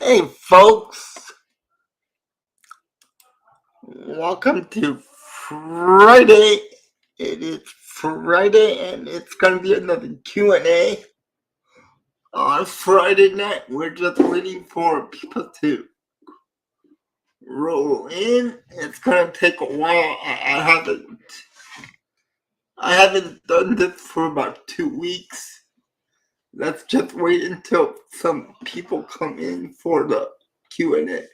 Hey folks, welcome to Friday. It is Friday and it's gonna be another Q&A on Friday night. We're just waiting for people to roll in. It's gonna take a while. I haven't done this for about 2 weeks. Let's just wait until some people come in for the Q&A.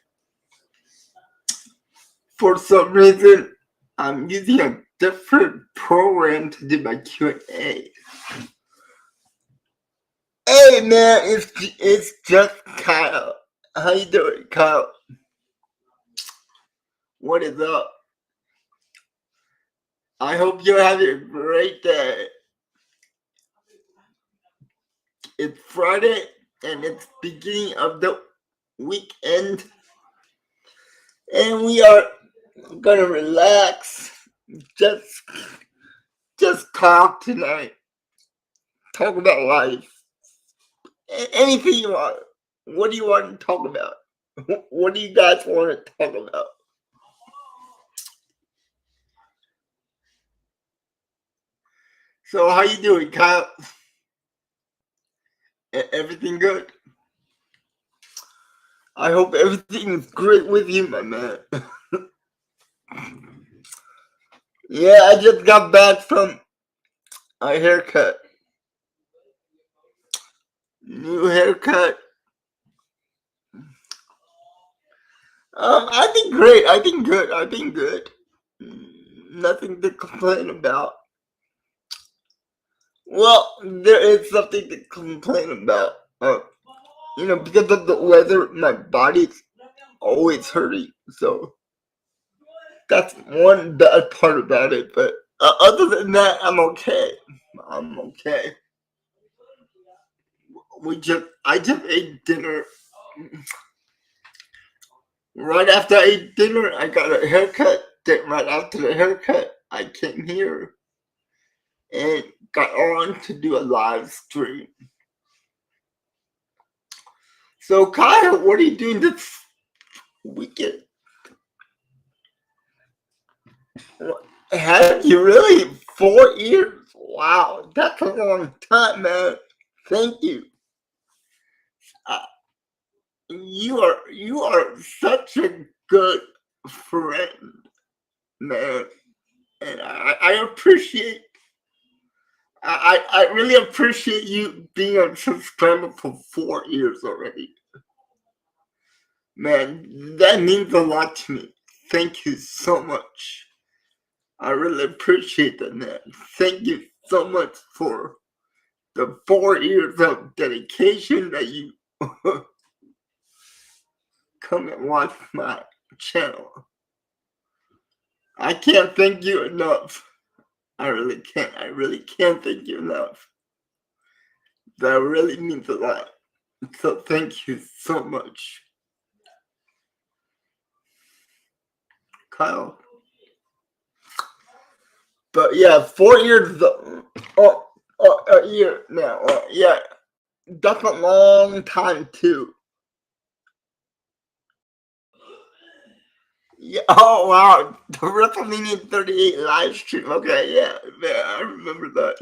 For some reason, I'm using a different program to do my Q&A. Hey man, it's just Kyle. How you doing, Kyle? What is up? I hope you're having a great day. It's Friday and it's beginning of the weekend, and we are gonna relax. Just talk tonight. Talk about life. Anything you want. What do you want to talk about? What do you guys want to talk about? So how you doing, Kyle? Everything good? I hope everything is great with you, my man. Yeah, I just got back from a haircut. New haircut. I think great. I think good. Nothing to complain about. Well, there is something to complain about. Because of the weather, my body's always hurting. So that's one bad part about it. But other than that, I'm okay. I just ate dinner. Right after I ate dinner, I got a haircut. Then right after the haircut, I came here and got on to do a live stream. So Kyle, what are you doing this weekend? Have you really? 4 years? Wow, that's a long time, man. Thank you. You are such a good friend, man, and I appreciate. I really appreciate you being a subscriber for 4 years already. Man, that means a lot to me. Thank you so much. I really appreciate that, man. Thank you so much for the 4 years of dedication that you come and watch my channel. I can't thank you enough. I really can't thank you enough. That really means a lot. So thank you so much. Kyle. But yeah, 4 years a year now. Yeah, that's a long time too. Yeah. Oh wow, the WrestleMania 38 live stream. Okay, yeah, I remember that.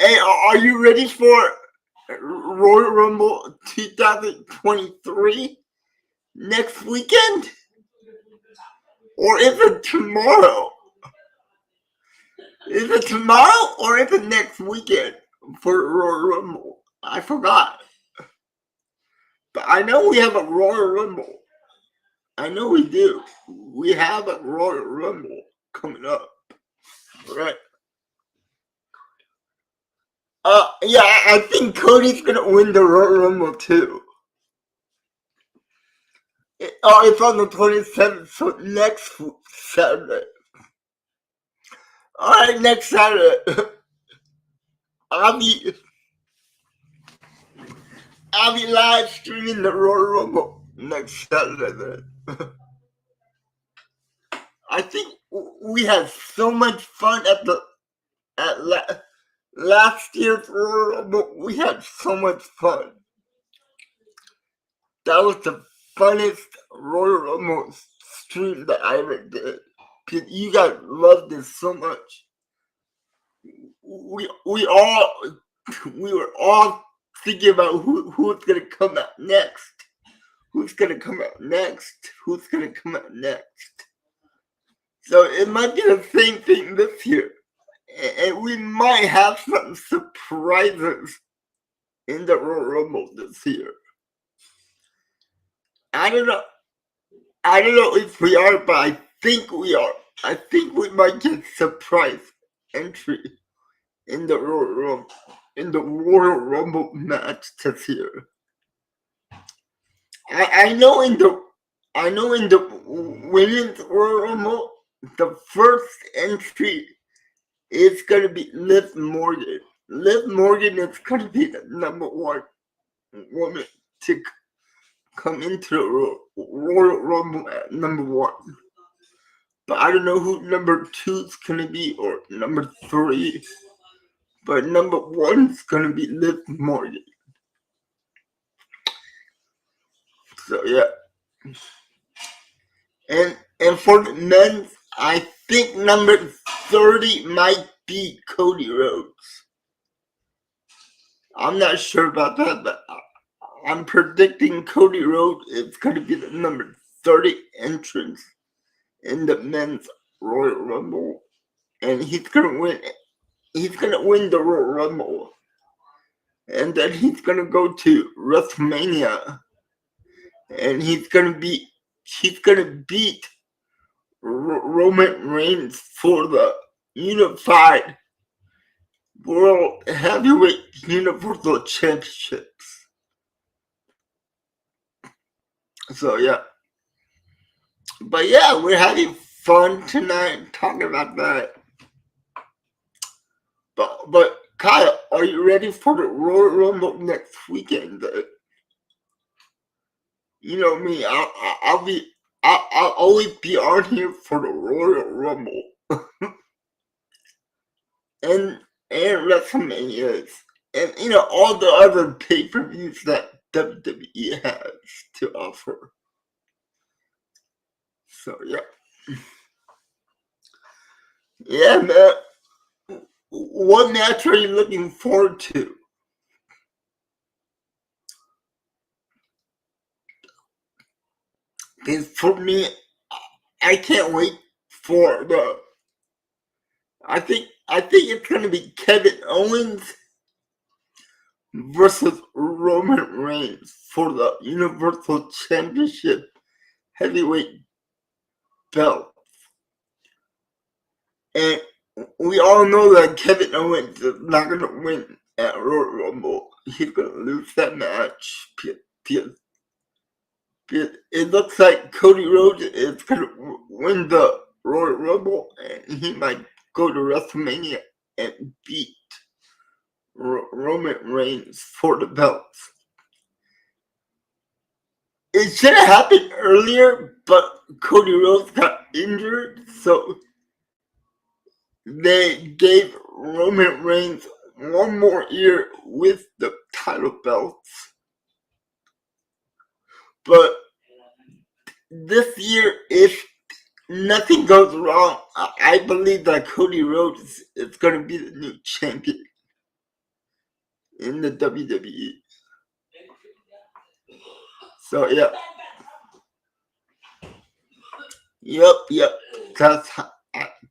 Hey, are you ready for Royal Rumble 2023 next weekend? Or is it tomorrow? Is it tomorrow or is it next weekend for Royal Rumble? I forgot. But I know we have a Royal Rumble. I know we do. We have a Royal Rumble coming up. Right? Yeah, I think Cody's gonna win the Royal Rumble too. It's on the 27th, so next Saturday. Alright, next Saturday. I'll be live streaming the Royal Rumble next Saturday then. I think we had so much fun at last year's Royal Rumble. We had so much fun. That was the funnest Royal Rumble stream that I ever did. You guys loved it so much. We were all thinking about who's gonna come out next. Who's gonna come out next? Who's gonna come out next? So it might be the same thing this year. And we might have some surprises in the Royal Rumble this year. I don't know if we are, but I think we are. I think we might get surprise entry in the Royal Rumble match this year. I know in the women's Royal Rumble, the first entry is gonna be Liv Morgan. Liv Morgan is gonna be the number one woman to come into the Royal Rumble at number one. But I don't know who number 2's gonna be or number 3. But number 1's gonna be Liv Morgan. So yeah. And for the men, I think number 30 might be Cody Rhodes. I'm not sure about that, but I'm predicting Cody Rhodes is going to be the number 30 entrance in the men's Royal Rumble, and he's going to win. He's going to win the Royal Rumble, and then he's going to go to WrestleMania, and he's going to beat Roman Reigns for the unified World Heavyweight Universal Championships. So yeah. But yeah, we're having fun tonight talking about that. But Kyle, are you ready for the Royal Rumble next weekend? You know me, I'll always be on here for the Royal Rumble. and WrestleManias, and all the other pay-per-views that WWE has to offer. So yeah, man. What match are you looking forward to? Because for me, I can't wait for the. I think it's gonna be Kevin Owens versus Roman Reigns for the Universal Championship heavyweight belt. And we all know that Kevin Owens is not going to win at Royal Rumble. He's going to lose that match. It looks like Cody Rhodes is going to win the Royal Rumble, and he might go to WrestleMania and beat Roman Reigns for the belts. It should have happened earlier, but Cody Rhodes got injured, so they gave Roman Reigns one more year with the title belts. But this year, if nothing goes wrong, I believe that Cody Rhodes is going to be the new champion. in the WWE. So yep.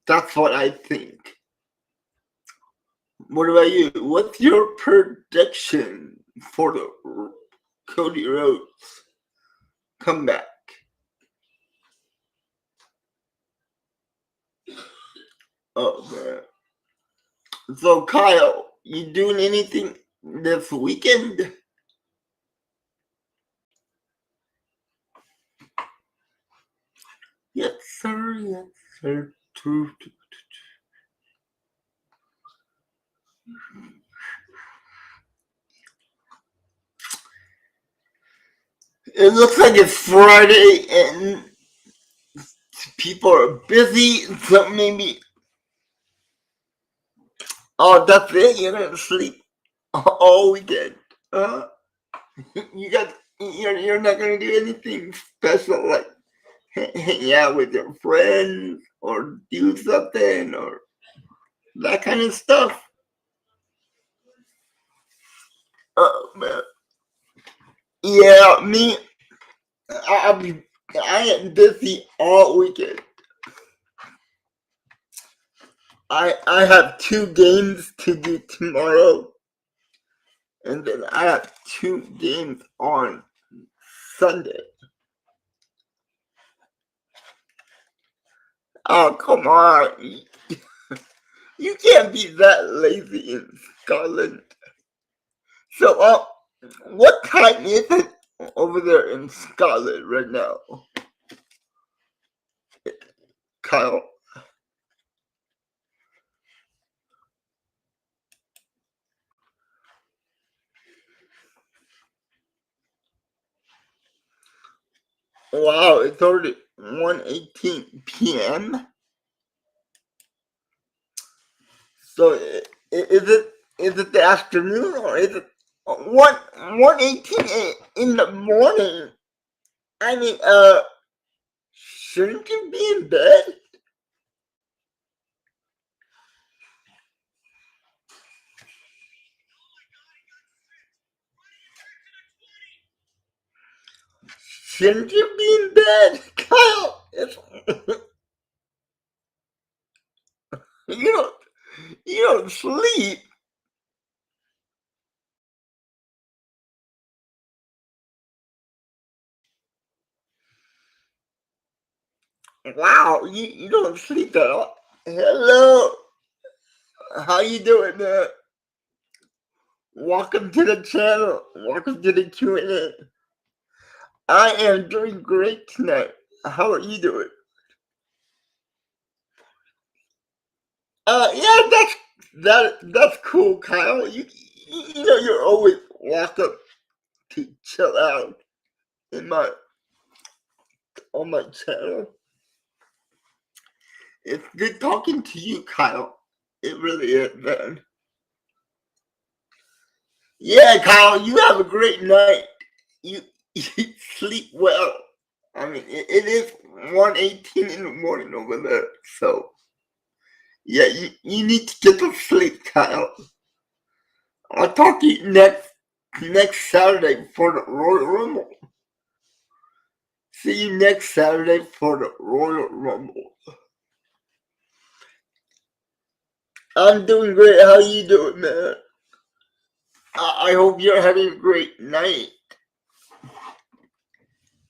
That's what I think. What about you? What's your prediction for the Cody Rhodes comeback? Oh man. So Kyle, you doing anything this weekend? Yes, sir. Yes, sir. It looks like it's Friday and people are busy, so maybe. Oh, that's it. You're gonna sleep all weekend. You're not gonna do anything special like hang out with your friends or do something or that kind of stuff. Oh man. Yeah, me. I am busy all weekend. I have 2 games to do tomorrow, and then I have 2 games on Sunday. Oh come on, you can't be that lazy in Scotland. So, what time is it over there in Scotland right now, Kyle? Wow, it's already 1:18 p.m. So is it the afternoon or is it 1:18 in the morning? I mean, shouldn't you be in bed? Shouldn't you be in bed, Kyle? You don't you don't sleep. Wow, you don't sleep at all. Hello, how you doing, man? Welcome to the channel. Welcome to the Q&A. I am doing great tonight. How are you doing? Yeah, that's cool, Kyle. You know you're always welcome to chill out in my on my channel. It's good talking to you, Kyle. It really is, man. Yeah, Kyle, you have a great night. You, you sleep well. I mean, it is 1:18 in the morning over there, so yeah, you need to get some sleep, Kyle. I'll talk to you next Saturday for the Royal Rumble. See you next Saturday for the Royal Rumble. I'm doing great. How you doing, man? I hope you're having a great night.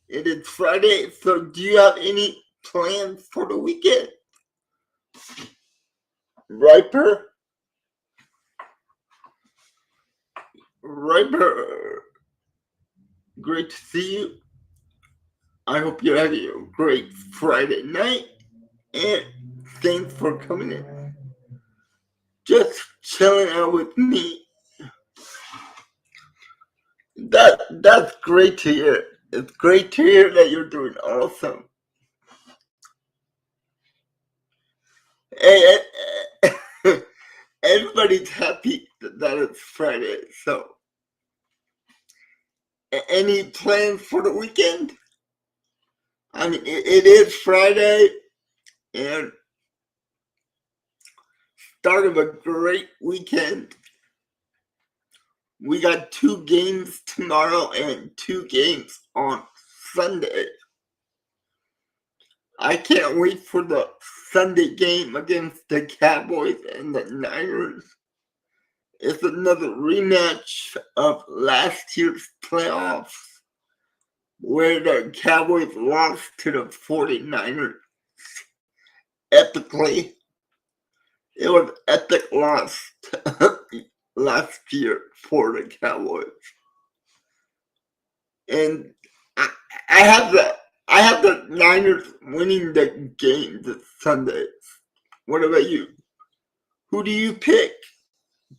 It is Friday, so do you have any plans for the weekend? Riper? Riper, great to see you. I hope you're having a great Friday night, and thanks for coming in. Just chilling out with me. That's great to hear. It's great to hear that you're doing awesome. Hey, everybody's happy that it's Friday. So, any plans for the weekend? I mean, it is Friday, and start of a great weekend. We got 2 games tomorrow and 2 games on Sunday. I can't wait for the Sunday game against the Cowboys and the Niners. It's another rematch of last year's playoffs, where the Cowboys lost to the 49ers epically. It was an epic loss last year for the Cowboys. And I have the Niners winning the game this Sunday. What about you? Who do you pick?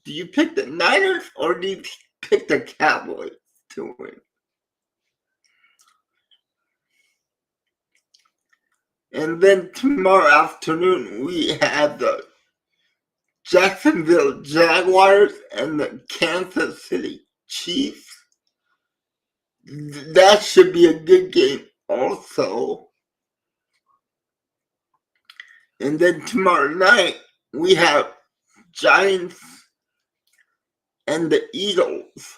Do you pick the Niners or do you pick the Cowboys to win? And then tomorrow afternoon we have the Jacksonville Jaguars and the Kansas City Chiefs. That should be a good game also. And then tomorrow night we have Giants and the Eagles.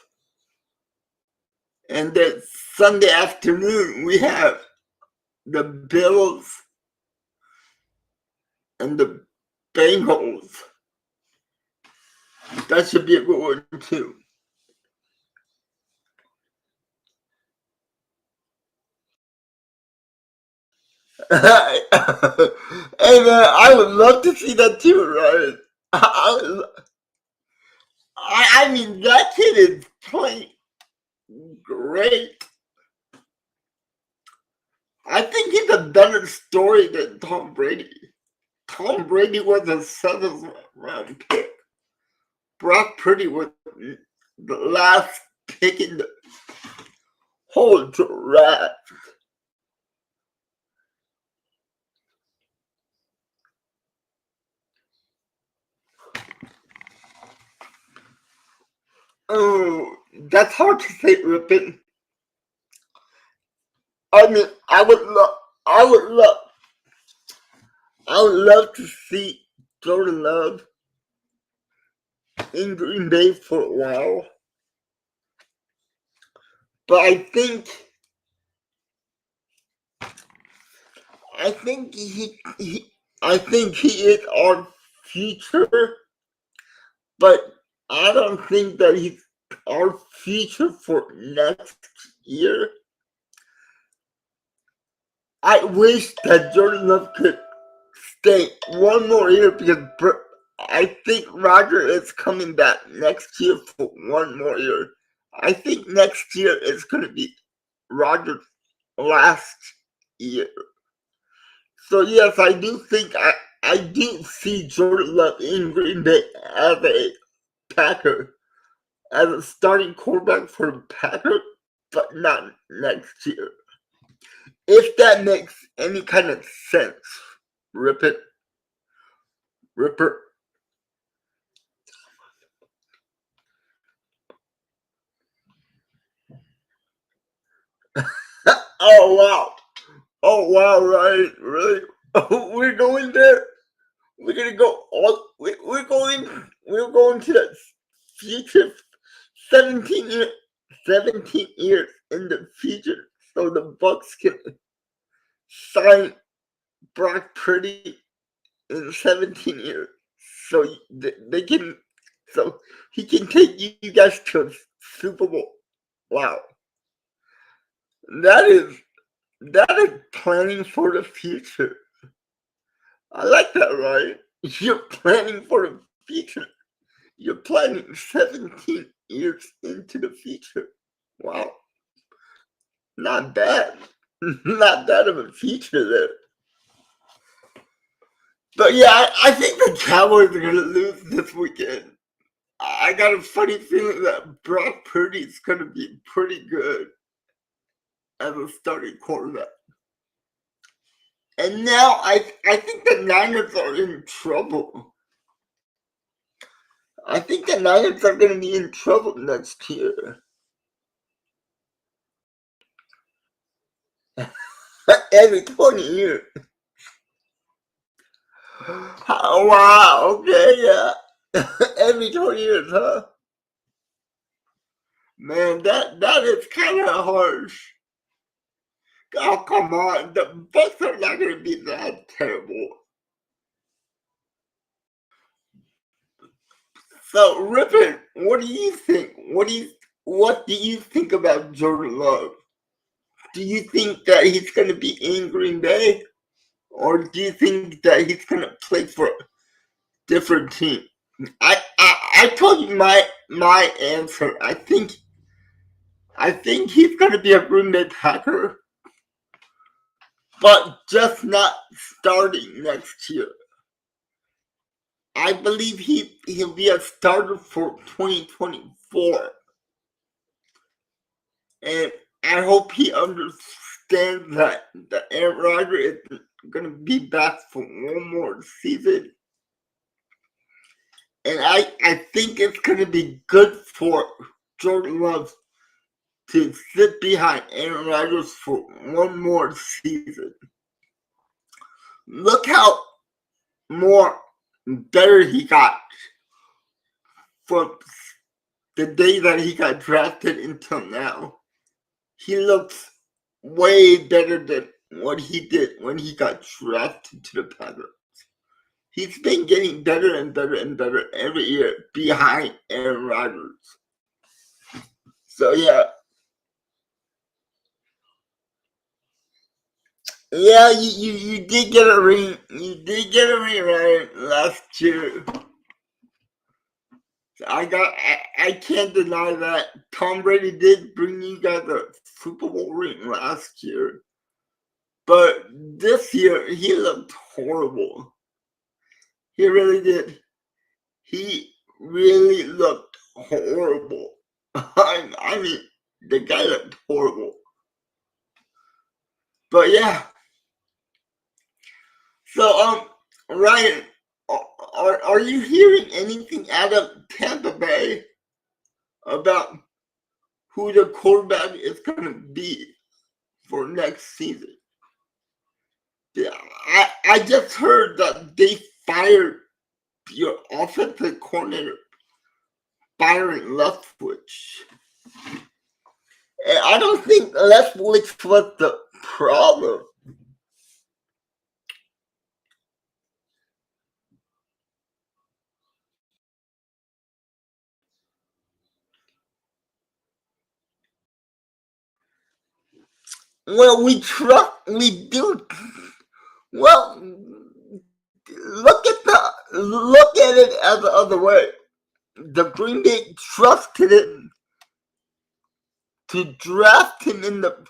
And then Sunday afternoon we have the Bills and the Bengals. That should be a good one too. Hey man, I would love to see that too, right? I mean, that kid is playing great. I think he's a better story than Tom Brady. Tom Brady was a 7th round pick. Brock Purdy was the last pick in the whole draft. Oh, that's hard to say, Ripon. I mean, I would love to see Jordan Love in Green Bay for a while. But I think he is our future, but I don't think that he's our future for next year. I wish that Jordan Love could stay one more year because I think Roger is coming back next year for one more year. I think next year is going to be Roger's last year. So yes, I do think I do see Jordan Love in Green Bay as a Packer, as a starting quarterback for the Packer, but not next year. If that makes any kind of sense, Ripper. Oh wow, right, really? Oh, we're going there. We're gonna go all. We're going to the future. 17 years in the future, so the Bucks can sign Brock Purdy in 17 years, so they can, so he can take you guys to a Super Bowl. Wow, that is planning for the future. I like that, right? You're planning for the future. You're planning 17 years into the future. Wow, not bad. Not bad of a future there. But yeah, I think the Cowboys are going to lose this weekend. I got a funny feeling that Brock Purdy is going to be pretty good as a starting quarterback. And now I think the Niners are in trouble. I think the Niners are going to be in trouble next year. Every 20 years. Oh, wow, okay, yeah. Every 20 years, huh? Man, that is kind of harsh. Oh, come on. The Bucks are not going to be that terrible. So, Ripon, what do you think? What do you think about Jordan Love? Do you think that he's going to be in Green Bay, or do you think that he's going to play for a different team? I told you my answer. I think he's going to be a Green Bay Packer, but just not starting next year. I believe he'll be a starter for 2024. And I hope he understands that Aaron Rodgers is going to be back for one more season. And I think it's going to be good for Jordan Love to sit behind Aaron Rodgers for one more season. Look how more better he got from the day that he got drafted until now. He looks way better than what he did when he got drafted to the Packers. He's been getting better and better and better every year behind Aaron Rodgers. So yeah, you did get a ring. You did get a ring right last year. I can't deny that Tom Brady did bring you guys a Super Bowl ring last year. But this year, he looked horrible. He really did. He really looked horrible. I mean, the guy looked horrible. But yeah. So, Ryan, are you hearing anything out of Tampa Bay about who the quarterback is going to be for next season? I just heard that they fired your offensive coordinator, Byron Leftwich. And I don't think Leftwich was the problem. Well, we do. Well, look at it as the other way. The Green Bay trusted him to draft him in the.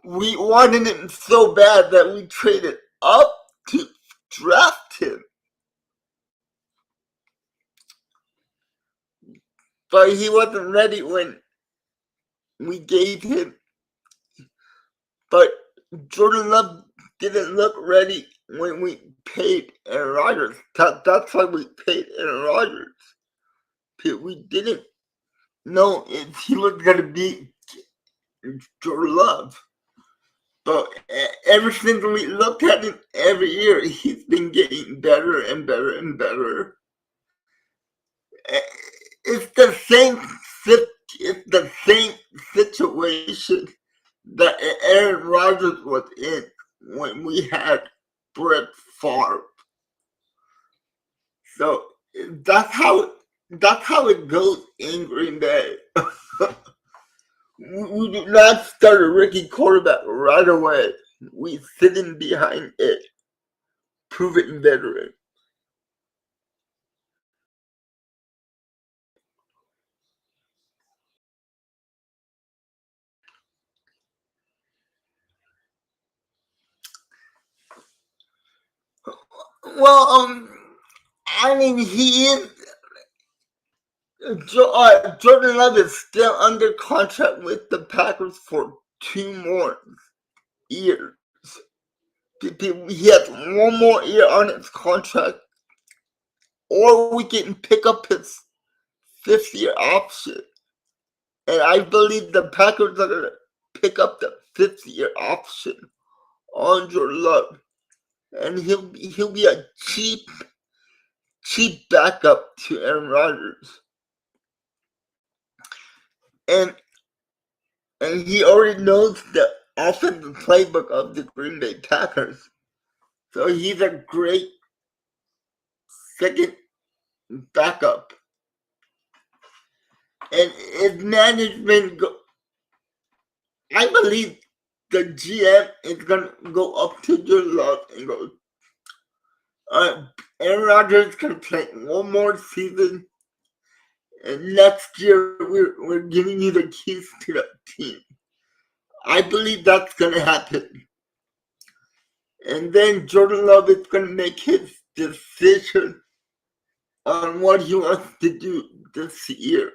We wanted him so bad that we traded up to draft him. But he wasn't ready when we gave him. But Jordan Love didn't look ready when we paid Aaron Rodgers. That's why we paid Aaron Rodgers. We didn't know if he was going to be Jordan Love. But ever since we looked at him every year, he's been getting better and better and better. It's the same situation that Aaron Rodgers was in when we had Brett Favre. So that's how it goes in Green Bay. We do not start a rookie quarterback right away. We sit in behind it, proven veteran. Well, I mean, he is. Jordan Love is still under contract with the Packers for 2 more years. He has 1 more year on his contract, or we can pick up his 5th year option. And I believe the Packers are going to pick up the 5th year option on Jordan Love. And he'll be a cheap backup to Aaron Rodgers. and he already knows the offensive playbook of the Green Bay Packers. So he's a great second backup. And if management I believe the GM is going to go up to Jordan Love and go, Aaron Rodgers is going to play one more season. And next year, we're giving you the keys to the team. I believe that's going to happen. And then Jordan Love is going to make his decision on what he wants to do this year.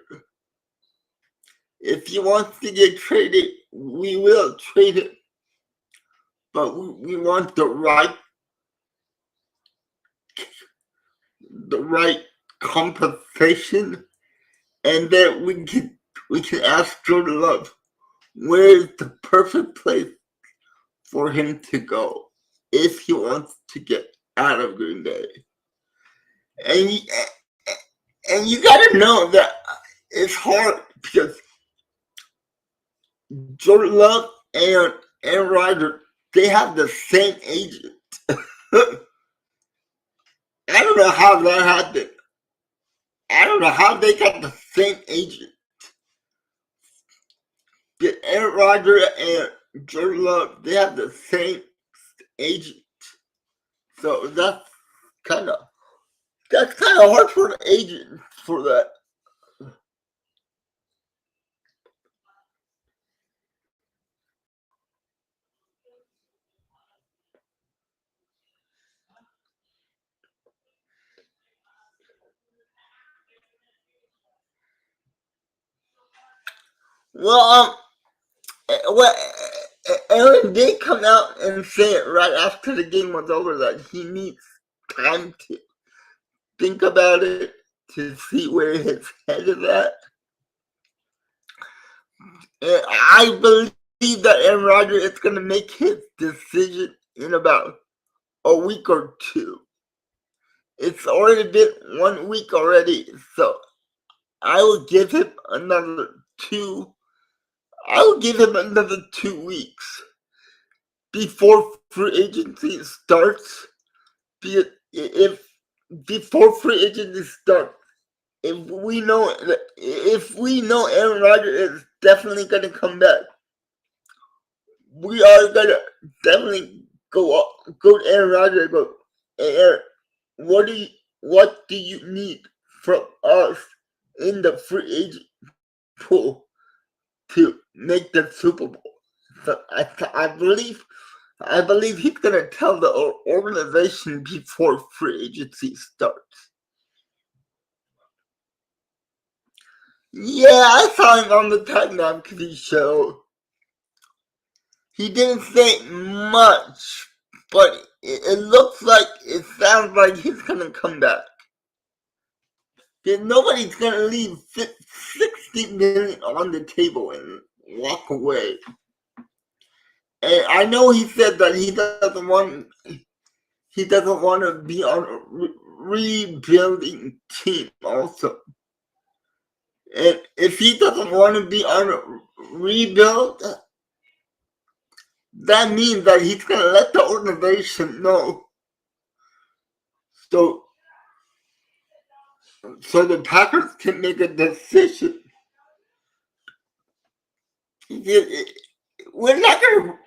If he wants to get traded, we will trade him. But we want the right compensation, and then we can ask Jordan Love where is the perfect place for him to go if he wants to get out of Green Bay. And you gotta know that it's hard because Jordan Love and Aaron Rodgers, they have the same agent. I don't know how that happened. I don't know how they got the same agent. But Aaron Rodgers and Jordan Love, they have the same agent. So that's kind of hard for an agent for that. Well, Aaron did come out and say it right after the game was over that he needs time to think about it to see where his head is at. And I believe that Aaron Rodgers is going to make his decision in about a week or two. It's already been 1 week already, so I will give him another 2 weeks before free agency starts. If before free agency starts, if we know Aaron Rodgers is definitely gonna come back, we are gonna definitely go to Aaron Rodgers and go, hey Aaron, what do you need from us in the free agent pool to make the Super Bowl? So I believe he's gonna tell the organization before free agency starts. Yeah, I saw him on the Titanic TV show. He didn't say much, but it sounds like he's gonna come back. Nobody's gonna leave $60 million on the table and walk away. And I know he said that he doesn't want to be on a rebuilding team also. And if he doesn't want to be on a rebuild, that means that he's gonna let the organization know. So the Packers can make a decision. We're not gonna.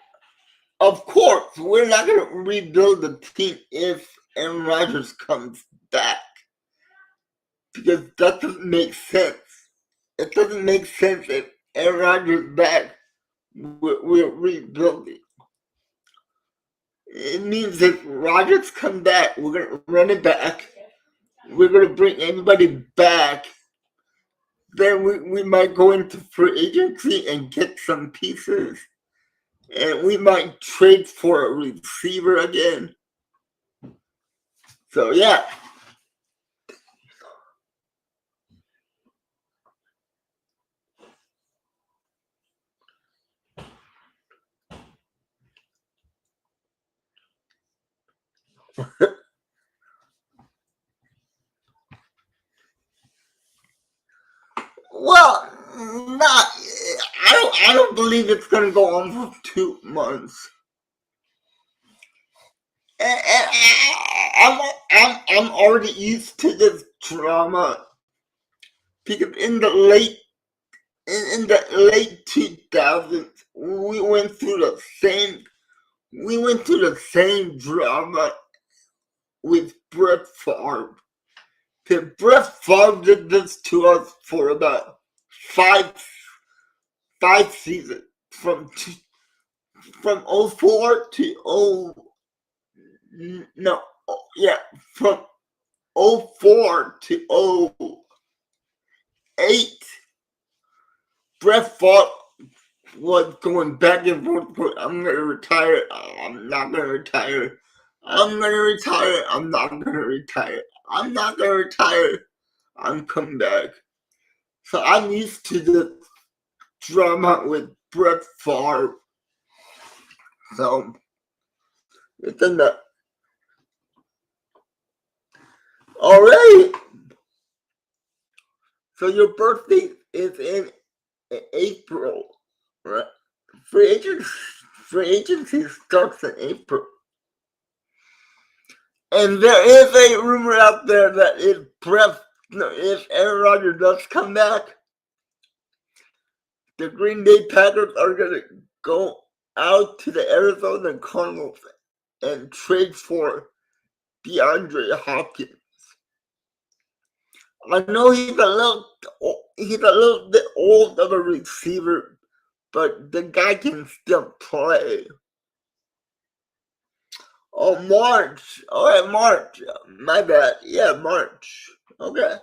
Of course, we're not going to rebuild the team if Aaron Rodgers comes back. Because that doesn't make sense. It doesn't make sense if Aaron Rodgers is back, we're rebuilding. It means if Rodgers comes back, we're going to run it back. We're going to bring everybody back. Then we might go into free agency and get some pieces. And we might trade for a receiver again. So, yeah. Well, not I don't believe it's gonna go on for 2 months. And I'm already used to this drama because in the late 2000s we went through the same drama with Brett Favre. Brett Favre did this to us for about five seasons from 04 to from 04 to 08. Brett Favre was going back and forth. I'm gonna retire. I'm not gonna retire. I'm gonna retire. I'm not gonna retire. I'm not gonna retire. I'm coming back. So I'm used to the drama with Brett Favre. So it's in the alright. So your birthday is in April, right? Free agency starts in April. And there is a rumor out there that if Aaron Rodgers does come back, the Green Bay Packers are going to go out to the Arizona Cardinals and trade for DeAndre Hopkins. I know he's a little bit old of a receiver, but the guy can still play. Oh, March. All right, March. My bad. Yeah, March. Okay.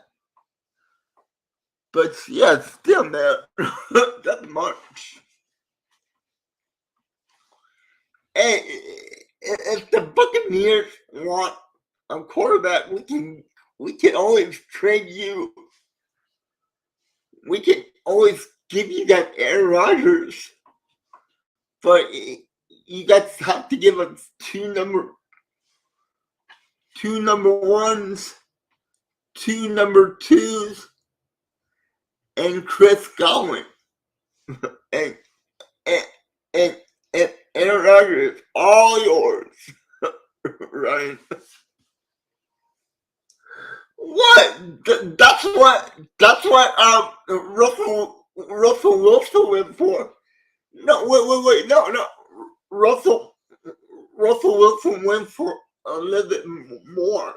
But yeah, still, man. That's March. Hey, if the Buccaneers want a quarterback, we can always trade you. We can always give you that Aaron Rodgers, but you guys have to give us two number ones, two number twos, and Chris Godwin, and and Aaron Rodgers, all yours, right? What? That's what Russell Wilson went for. No, wait, no. Russell Wilson went for a little bit more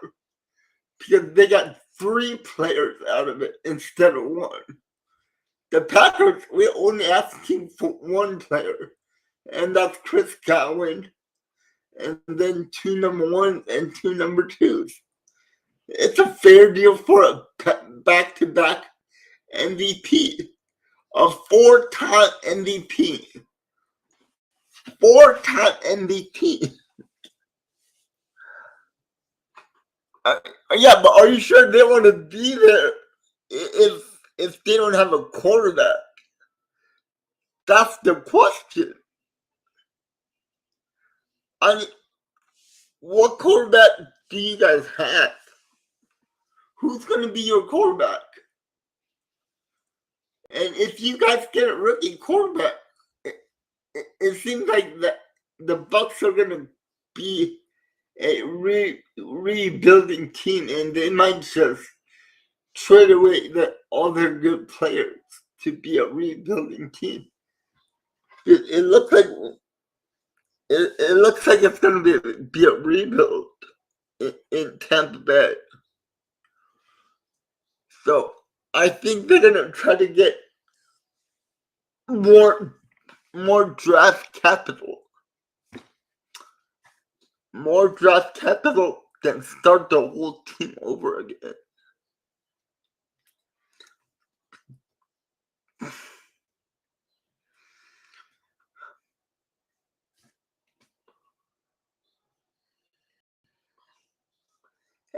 because they got 3 players out of it instead of 1. The Packers, we're only asking for 1 player, and that's Chris Godwin, and then 2 number 1s and 2 number 2s. It's a fair deal for a back-to-back MVP, a 4-time MVP. 4-time MVP. Yeah, but are you sure they want to be there if they don't have a quarterback? That's the question. I mean, what quarterback do you guys have? Who's going to be your quarterback? And if you guys get a rookie quarterback, it seems like the Bucs are going to be a rebuilding team, and they might just trade away all their good players to be a rebuilding team. It looks like it's going to be a rebuild in Tampa Bay. So I think they're going to try to get more draft capital. More draft capital than start the whole team over again.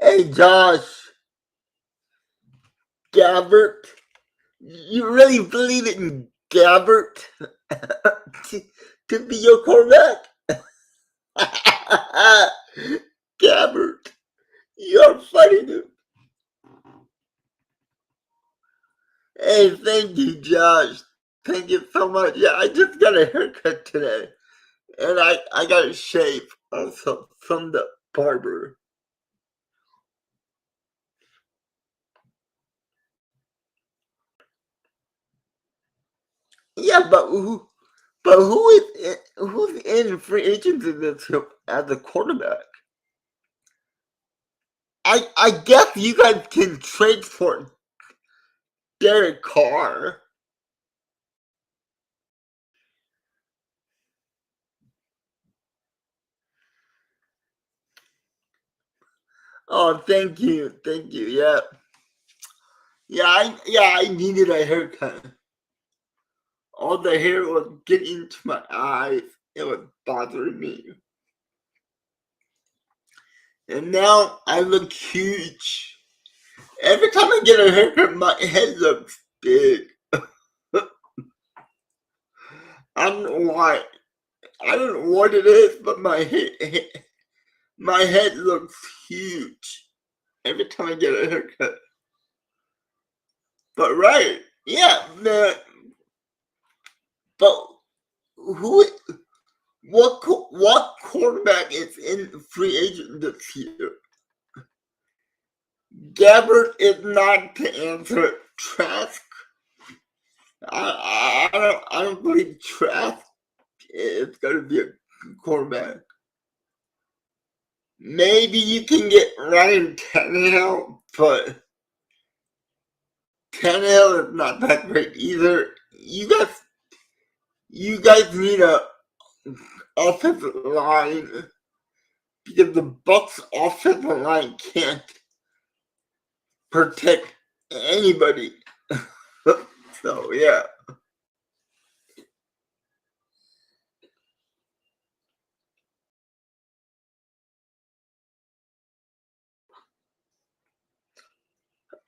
Hey, Josh. Gabbert. You really believe in Gabbert to be your quarterback? Gabbert. You're funny, dude. Hey, thank you, Josh. Thank you so much. Yeah, I just got a haircut today. And I got a shave also from the barber. Yeah, who's in free agency this year as a quarterback? I guess you guys can trade for Derek Carr. Oh, thank you. Yeah, I needed a haircut. All the hair was getting into my eyes. It was bothering me. And now I look huge. Every time I get a haircut, my head looks big. I don't know why. I don't know what it is, but my head looks huge every time I get a haircut. But right, yeah, man. But who? What quarterback is in free agent this year? Gabbard is not to answer. Trask. I don't believe Trask is going to be a quarterback. Maybe you can get Ryan Tannehill, but Tannehill is not that great either. You guys need a offensive line because the Bucks offensive line can't protect anybody. So yeah.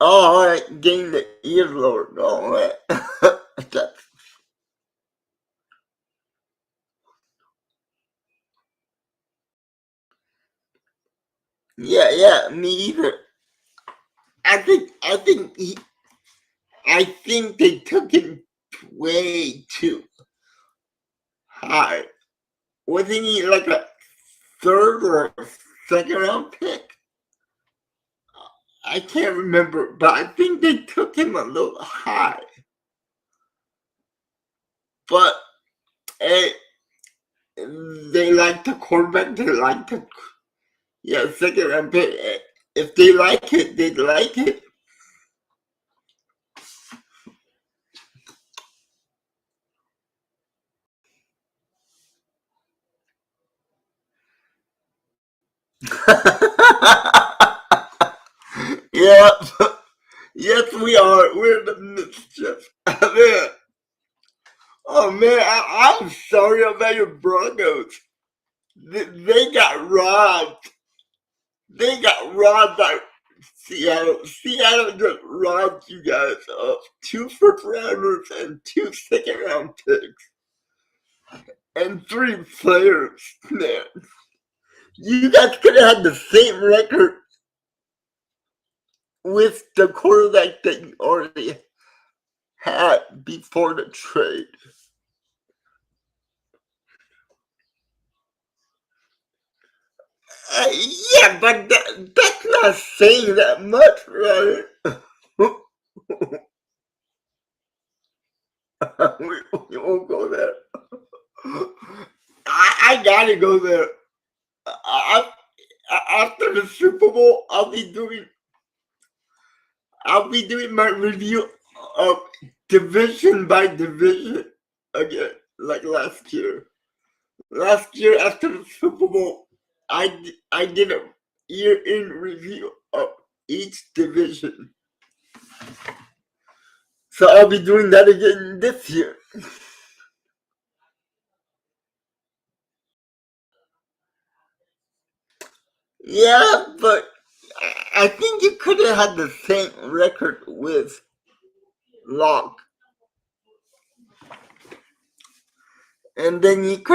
Oh, all right, getting the ear lowered. All right. Yeah, me either. I think they took him way too high. Wasn't he like a third or second round pick? I can't remember, but I think they took him a little high. But eh, they like the quarterback. They like the second round pick. If they like it, they like it. Yeah, yes, we are. We're the mischief. Man. Oh man, I'm sorry about your Broncos. They got robbed. They got robbed by Seattle. Seattle just robbed you guys of 2 first rounders and 2 second round picks and 3 players. Man, you guys could have had the same record with the quarterback that you already had before the trade. Yeah, but that's not saying that much, right? we won't go there. I gotta go there. I, After the Super Bowl, I'll be doing my review of division by division again, like last year. Last year after the Super Bowl, I did a year-in review of each division. So I'll be doing that again this year. Yeah, but I think you could have had the same record with Lock, and then just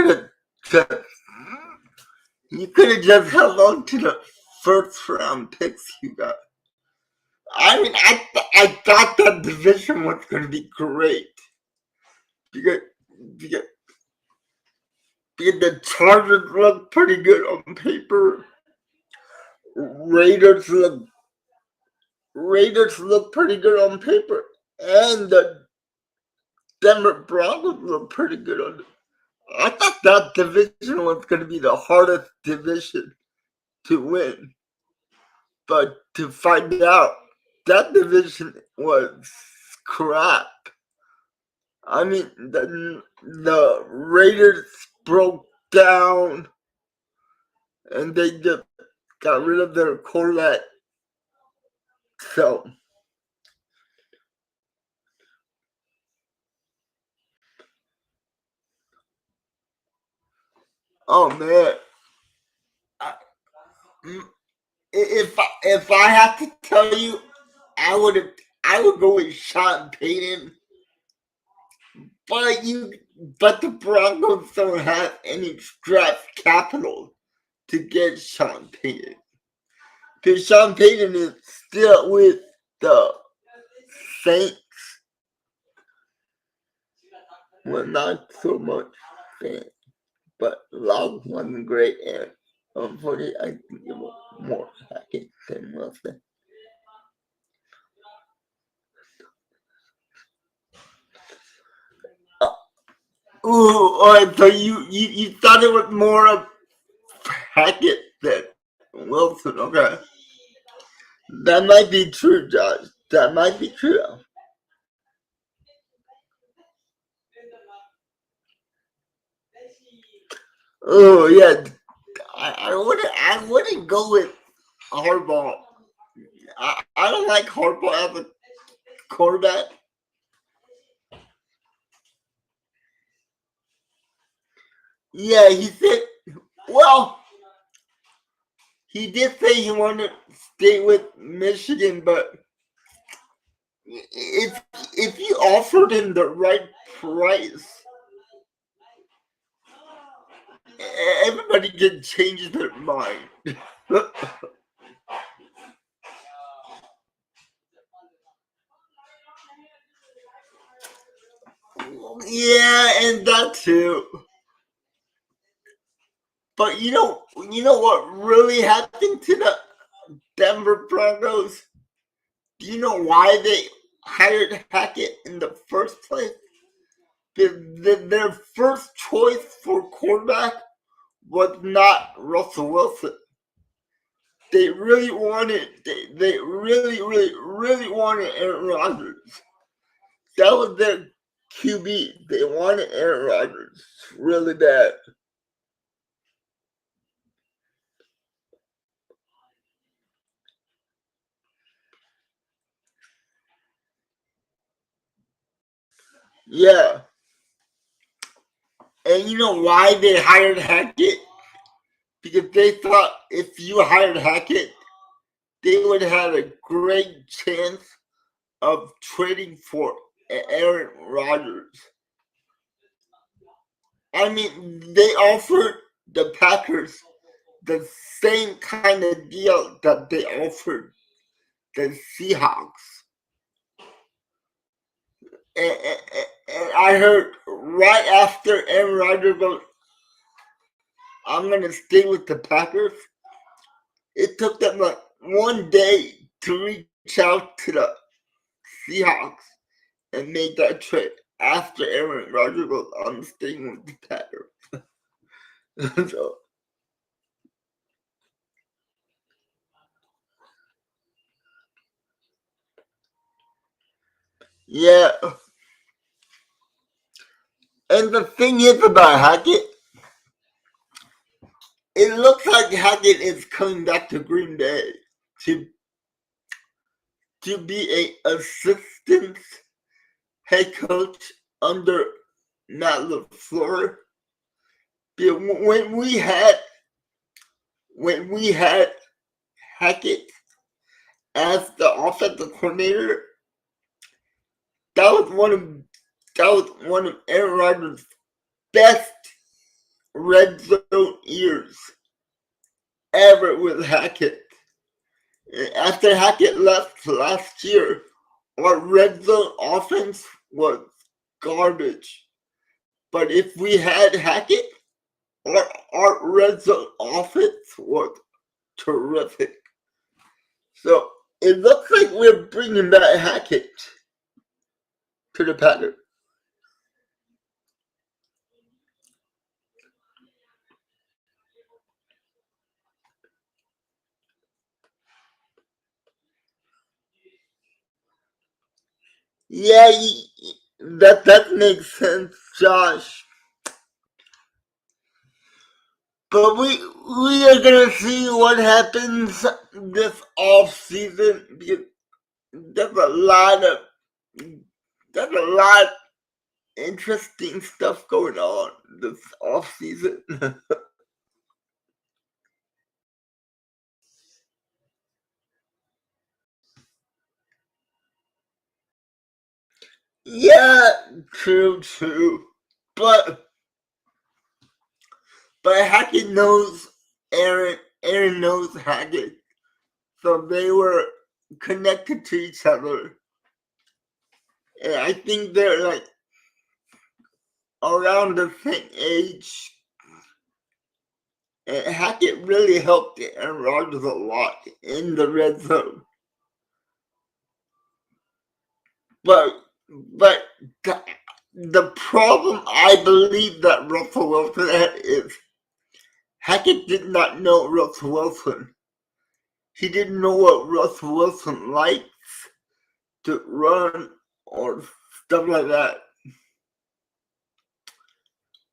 you could have just held on to the first round picks you got. I mean, I thought that division was going to be great. because, because, because the Chargers look pretty good on paper. Raiders look pretty good on paper, and the Denver Broncos look pretty good on. I thought that division was going to be the hardest division to win, but to find out that division was crap. I mean, the Raiders broke down, and they just got rid of their quarterback. So, oh man, if I had to tell you, I would go with Sean Payton, but the Broncos don't have any draft capital to get Sean Payton. Because Sean Payton is still with the Saints. Well, not so much Saints, but Love wasn't great, and unfortunately, I think it was more Hackett than Wilson. Ooh, alright, so you thought it was more of Hackett than Wilson, okay. That might be true, Josh. That might be true. Oh yeah, I wouldn't go with Harbaugh. I don't like Harbaugh as a quarterback. Yeah, he said. Well, he did say he wanted to stay with Michigan, but if you offered him the right price, everybody can change their mind. Yeah, and that too. But you know what really happened to the Denver Broncos? Do you know why they hired Hackett in the first place? Their first choice for quarterback was not Russell Wilson. They really really wanted Aaron Rodgers. That was their QB. They wanted Aaron Rodgers really bad. Yeah. And you know why they hired Hackett? Because they thought if you hired Hackett, they would have a great chance of trading for Aaron Rodgers. I mean, they offered the Packers the same kind of deal that they offered the Seahawks. And I heard right after Aaron Rodgers goes, I'm going to stay with the Packers, it took them like one day to reach out to the Seahawks and make that trade after Aaron Rodgers goes, I'm staying with the Packers. So, yeah. And the thing is about Hackett, it looks like Hackett is coming back to Green Bay to be a assistant head coach under Matt LaFleur. When we had Hackett as the offensive coordinator, that was one of Aaron Rodgers' best red zone years ever with Hackett. After Hackett left last year, our red zone offense was garbage. But if we had Hackett, our red zone offense was terrific. So it looks like we're bringing back Hackett to the Packers. Yeah, that makes sense, Josh. But we are gonna see what happens this off season because there's a lot of interesting stuff going on this off season. Yeah, true. But Hackett knows Aaron knows Hackett. So they were connected to each other. And I think they're like around the same age. And Hackett really helped Aaron Rodgers a lot in the red zone. But the problem I believe that Russell Wilson had is Hackett did not know Russell Wilson. He didn't know what Russell Wilson likes to run or stuff like that.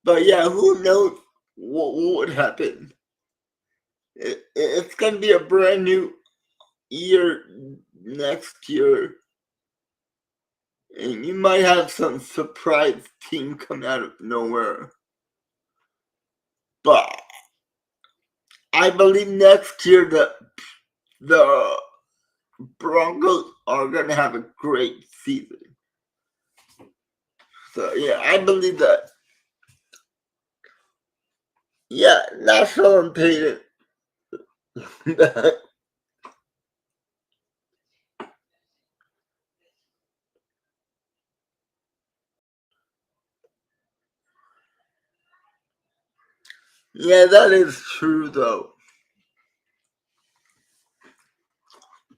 But yeah, who knows what would happen? It's going to be a brand new year next year. And you might have some surprise team come out of nowhere. But I believe next year that the Broncos are going to have a great season. So yeah, I believe that. Yeah, not Sean Payton. Yeah, that is true though.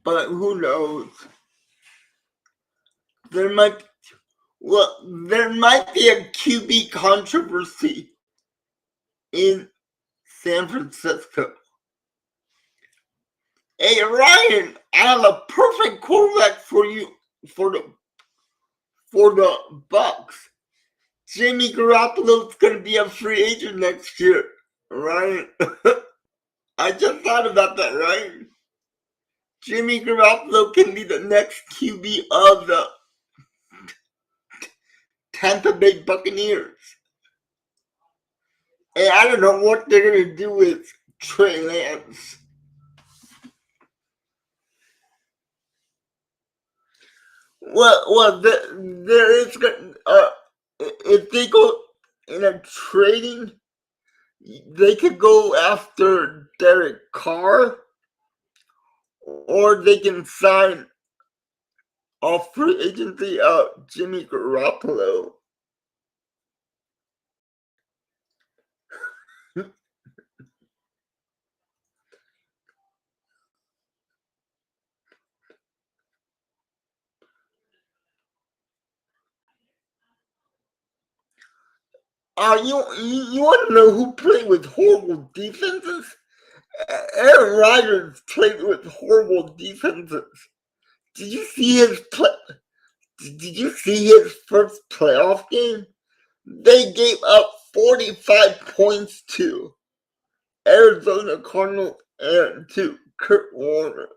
But who knows? There might be a QB controversy in San Francisco. Hey Ryan, I have a perfect quarterback for you for the Bucks. Jimmy Garoppolo's gonna be a free agent next year, Ryan. I just thought about that, Ryan. Jimmy Garoppolo can be the next QB of the Tampa Bay Buccaneers. And I don't know what they're gonna do with Trey Lance. Well, there is if they go in a trading, they could go after Derek Carr, or they can sign off free agency Jimmy Garoppolo. You want to know who played with horrible defenses? Aaron Rodgers played with horrible defenses. Did you see his play? Did you see his first playoff game? They gave up 45 points to Arizona Cardinals and to Kurt Warner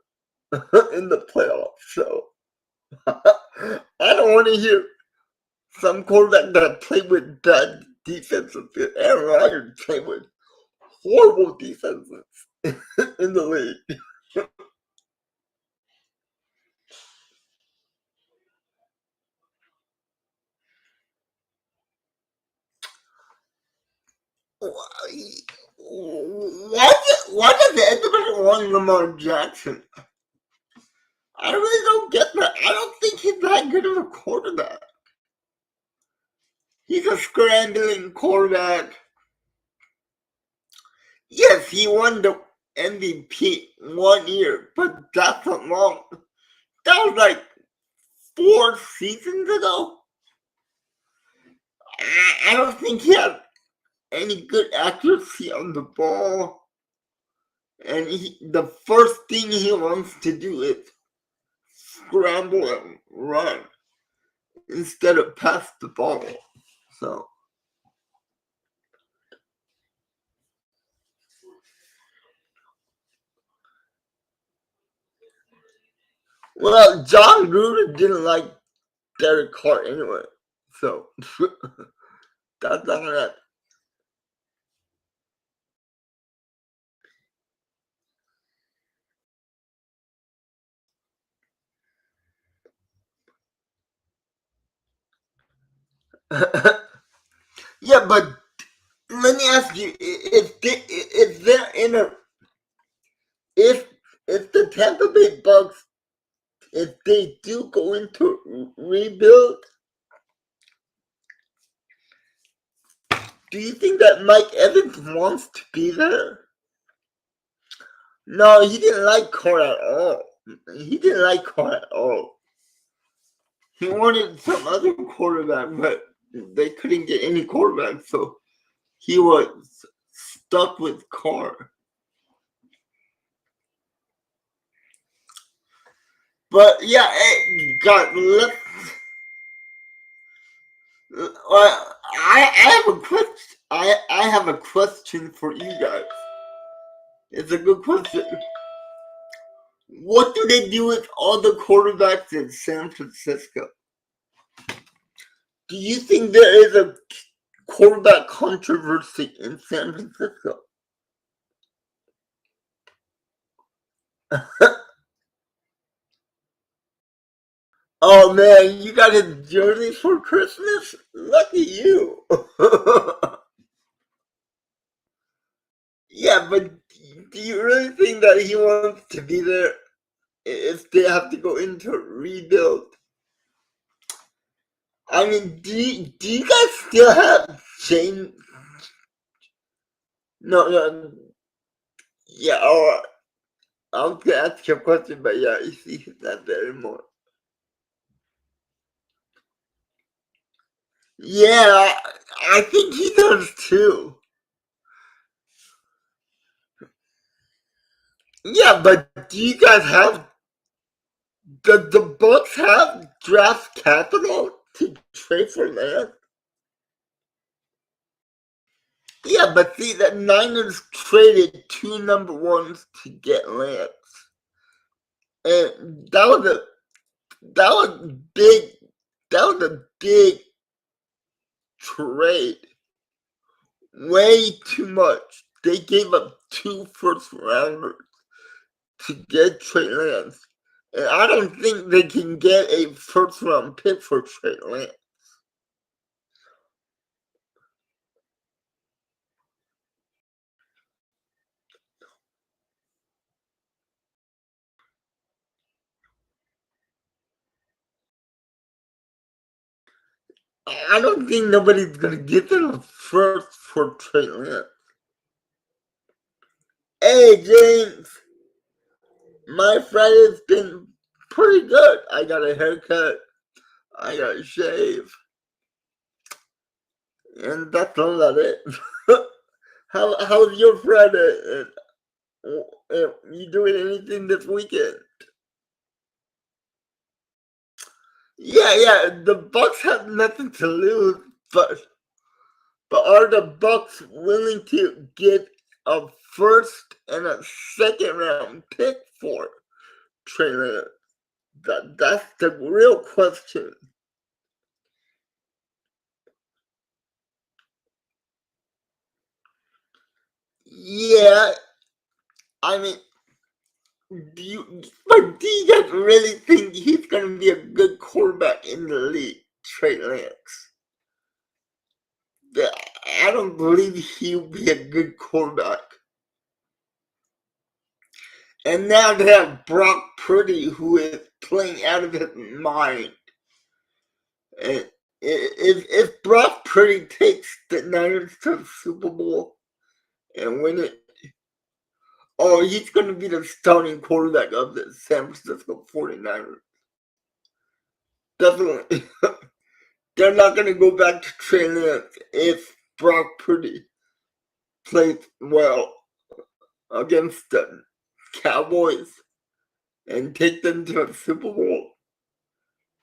in the playoffs. So I don't want to hear some quarterback that played with bad defenses. Aaron Rodgers played with horrible defenses in the league. Why does everybody want Lamar Jackson? I really don't get that. I don't think he's that good of a quarterback. He's a scrambling quarterback. Yes, he won the MVP 1 year, but that's not long. That was like 4 seasons ago. I don't think he had any good accuracy on the ball. And the first thing he wants to do is scramble and run instead of pass the ball. So, well, John Gruden didn't like Derek Carr anyway. So, that's not that. Yeah, but let me ask you: if they're in a if the Tampa Bay Bucks, if they do go into rebuild, do you think that Mike Evans wants to be there? No, he didn't like Carr at all. He didn't like Carr at all. He wanted some other quarterback, but they couldn't get any quarterback, so he was stuck with Carr. But yeah, hey, God, let's. I have a question. I have a question for you guys. It's a good question. What do they do with all the quarterbacks in San Francisco? Do you think there is a quarterback controversy in San Francisco? Oh man, you got a jersey for Christmas? Lucky you. Yeah, but do you really think that he wants to be there if they have to go into a rebuild? I mean, do you guys still have James? No, no, yeah, or I was gonna ask you a question, but yeah, you see, he's not there anymore. Yeah, I think he does too. Yeah, but do you guys have the Bucks have draft capital to trade for Lance? Yeah, but see, the Niners traded 2 number ones to get Lance, and that was big. That was a big trade. Way too much. They gave up 2 first rounders to get Trey Lance. And I don't think they can get a first round pick for Trey Lance. I don't think nobody's gonna give them a first for Trey Lance. Hey James, my Friday's been pretty good. I got a haircut, I got a shave, and that's all that it. How's your Friday? You doing anything this weekend? Yeah, yeah. The Bucks have nothing to lose, but are the Bucks willing to give a first and a second round pick for Trey Lance? That's the real question. Yeah, I mean, do you guys really think he's gonna be a good quarterback in the league, Trey Lance? I don't believe he'll be a good quarterback. And now they have Brock Purdy, who is playing out of his mind. And if Brock Purdy takes the Niners to the Super Bowl and win it, oh, he's going to be the starting quarterback of the San Francisco 49ers. Definitely. They're not going to go back to Trey Lance if Brock Purdy plays well against the Cowboys and take them to the Super Bowl.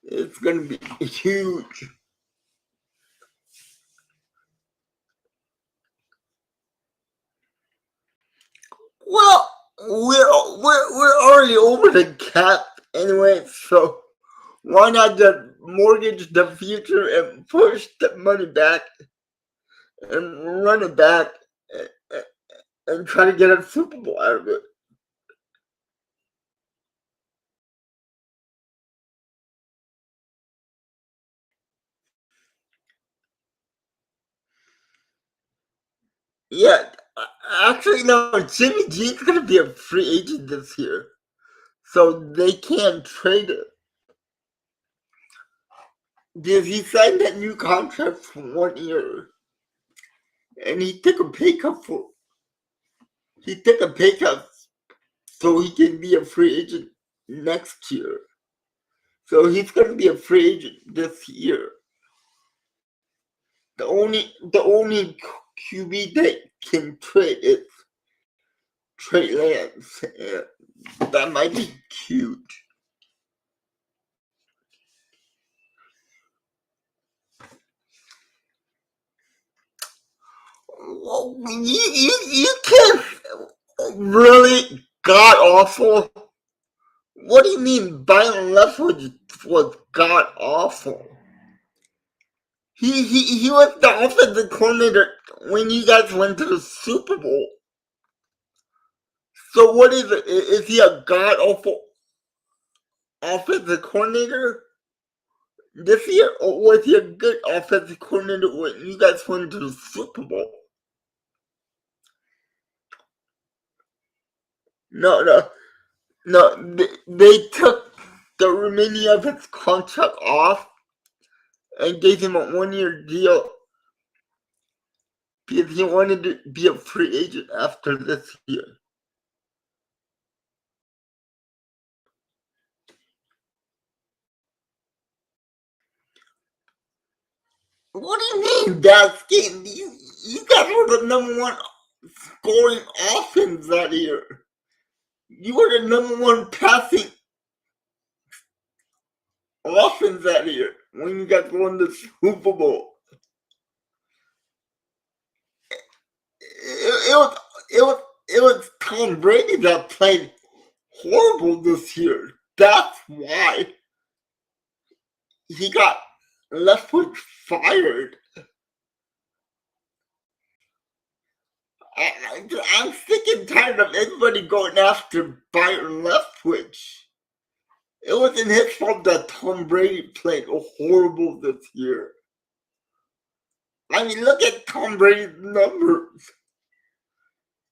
It's going to be huge. Well, we're already over the cap anyway, so why not just mortgage the future and push the money back and run it back and try to get a Super Bowl out of it? Yeah, actually, no, Jimmy G's going to be a free agent this year, so they can't trade it. Because he signed that new contract for 1 year, and he took a pay cut so he can be a free agent next year. So he's going to be a free agent this year. The only QB that can trade is Trey Lance, and that might be huge. Well, you can't really god awful. What do you mean Byron Leftwich was god awful? He was the offensive coordinator when you guys went to the Super Bowl. So what is it? Is he a god awful offensive coordinator this year, or was he a good offensive coordinator when you guys went to the Super Bowl? No. They took the remaining of his contract off and gave him a 1-year deal because he wanted to be a free agent after this year. What do you mean, that game? You guys were the number one scoring offense that year. You were the number one passing offense that year when you guys won the Super Bowl. It was Tom Brady that played horrible this year. That's why he got Leftwich fired. I'm sick and tired of everybody going after Byron Leftwich. It wasn't his fault that Tom Brady played horrible this year. I mean, look at Tom Brady's numbers.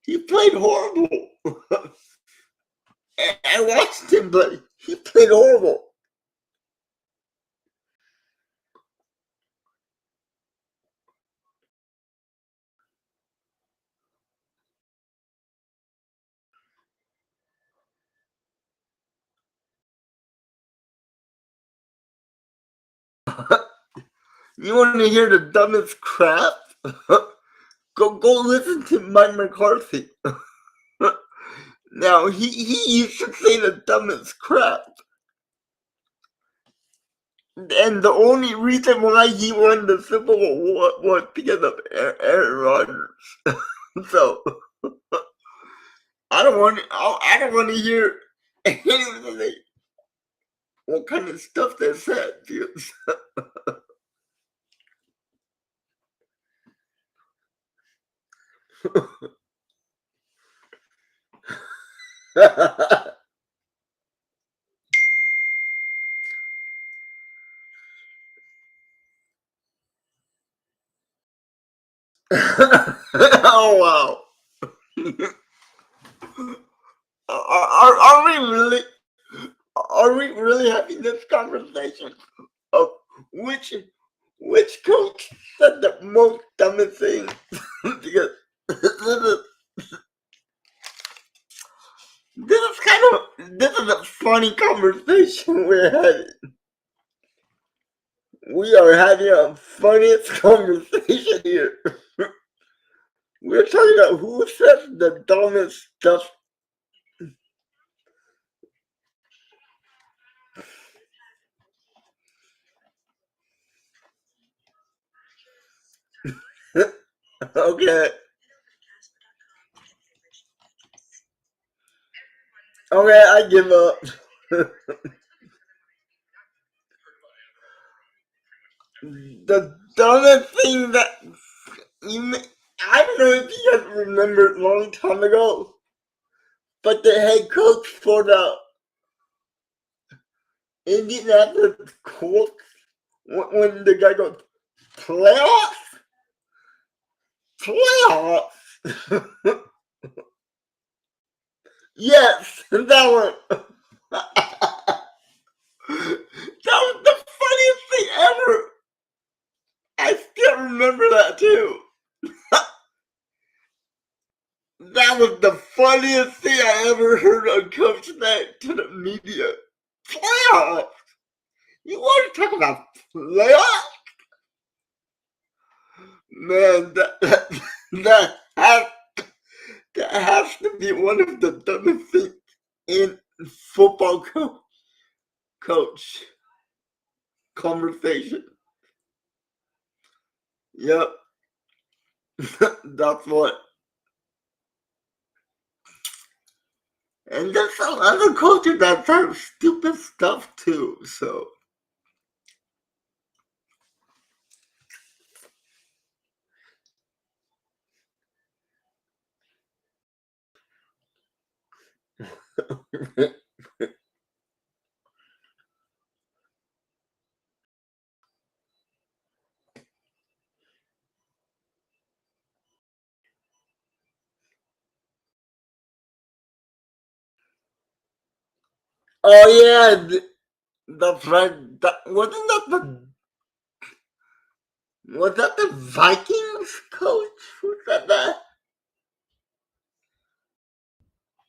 He played horrible. I watched him, but he played horrible. You want to hear the dumbest crap? Go listen to Mike McCarthy. Now he used to say the dumbest crap. And the only reason why he won the Super Bowl was because of Aaron Rodgers. So I don't want to hear anything what kind of stuff they said. Because oh wow. Are we really having this conversation of which Which coach said the most dumbest thing? Because this is a funny conversation we're having. We are having a funniest conversation here. We're talking about who says the dumbest stuff. Okay. Okay, I give up. The dumbest thing that I don't know if you guys remember a long time ago, but the head coach for the Indianapolis Colts, when the guy goes, playoffs? Playoffs? Yes, that one. That was the funniest thing ever. I still remember that too. That was the funniest thing I ever heard a coach say to the media. Playoffs? You want to talk about playoffs? Man, that has to be one of the dumbest things in football coach conversation. Yep. That's what. And there's some other coaches that have stupid stuff too, so. Oh yeah, that's right. Was that the Vikings coach who said that?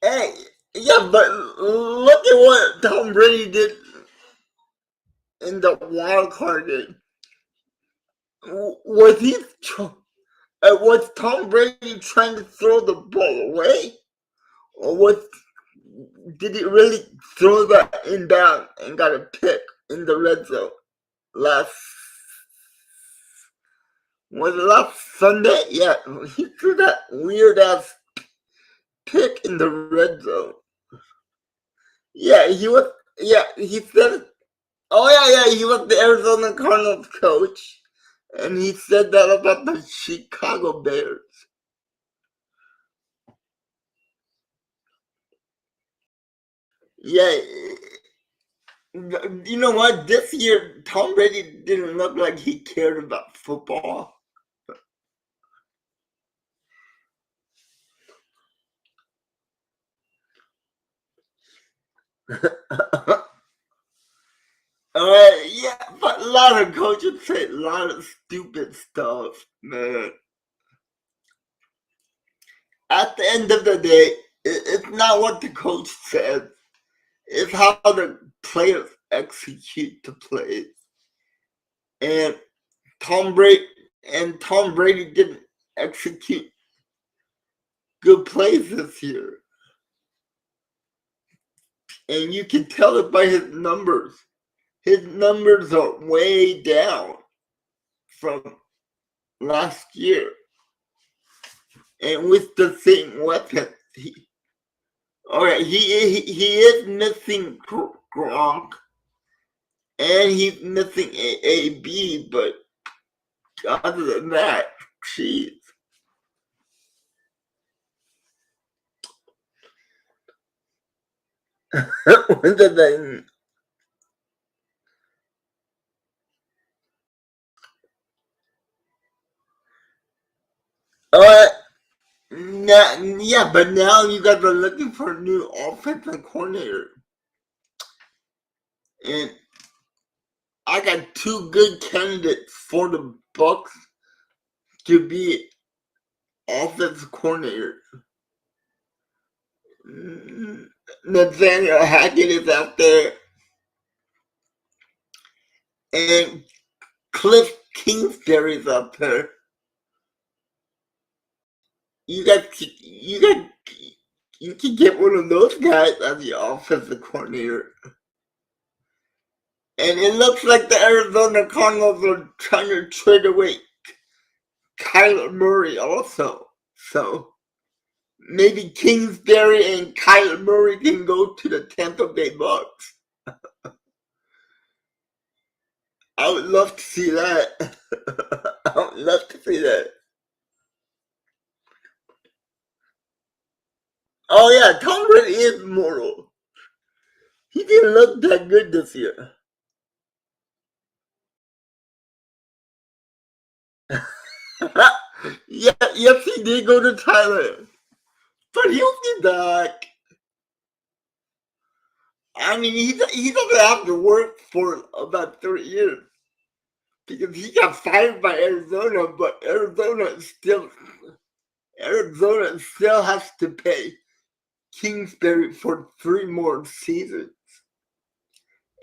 Hey, yeah, but look at what Tom Brady did in the wild card game. Was was Tom Brady trying to throw the ball away, or did he really throw that inbound and got a pick in the red zone last? Was it last Sunday? Yeah, he threw that weird ass pick in the red zone. Yeah, he was. Yeah, he said. Oh yeah, he was the Arizona Cardinals coach, and he said that about the Chicago Bears. Yeah, you know what? This year, Tom Brady didn't look like he cared about football. Yeah, but a lot of coaches say a lot of stupid stuff, man. At the end of the day, it's not what the coach says. It's how the players execute the plays. And Tom Brady didn't execute good plays this year. And you can tell it by his numbers. His numbers are way down from last year. And with the same weapons, he is missing Gronk, and he's missing AB, but other than that, jeez. When did they? Uh, yeah, but now you guys are looking for a new offensive coordinator, and I got two good candidates for the Bucks to be offensive coordinator. Nathaniel Hackett is out there, and Cliff Kingsbury's up there. You can get one of those guys as the offensive coordinator. And it looks like the Arizona Cardinals are trying to trade away Kyler Murray also. So maybe Kingsbury and Kyler Murray can go to the Tampa Bay Bucks. I would love to see that. I would love to see that. Oh yeah, Tom Brady is immortal. He didn't look that good this year. Yeah, yes, he did go to Thailand, but he'll be back. I mean, he doesn't have to work for about 3 years because he got fired by Arizona, but Arizona still has to pay Kingsbury for 3 more seasons.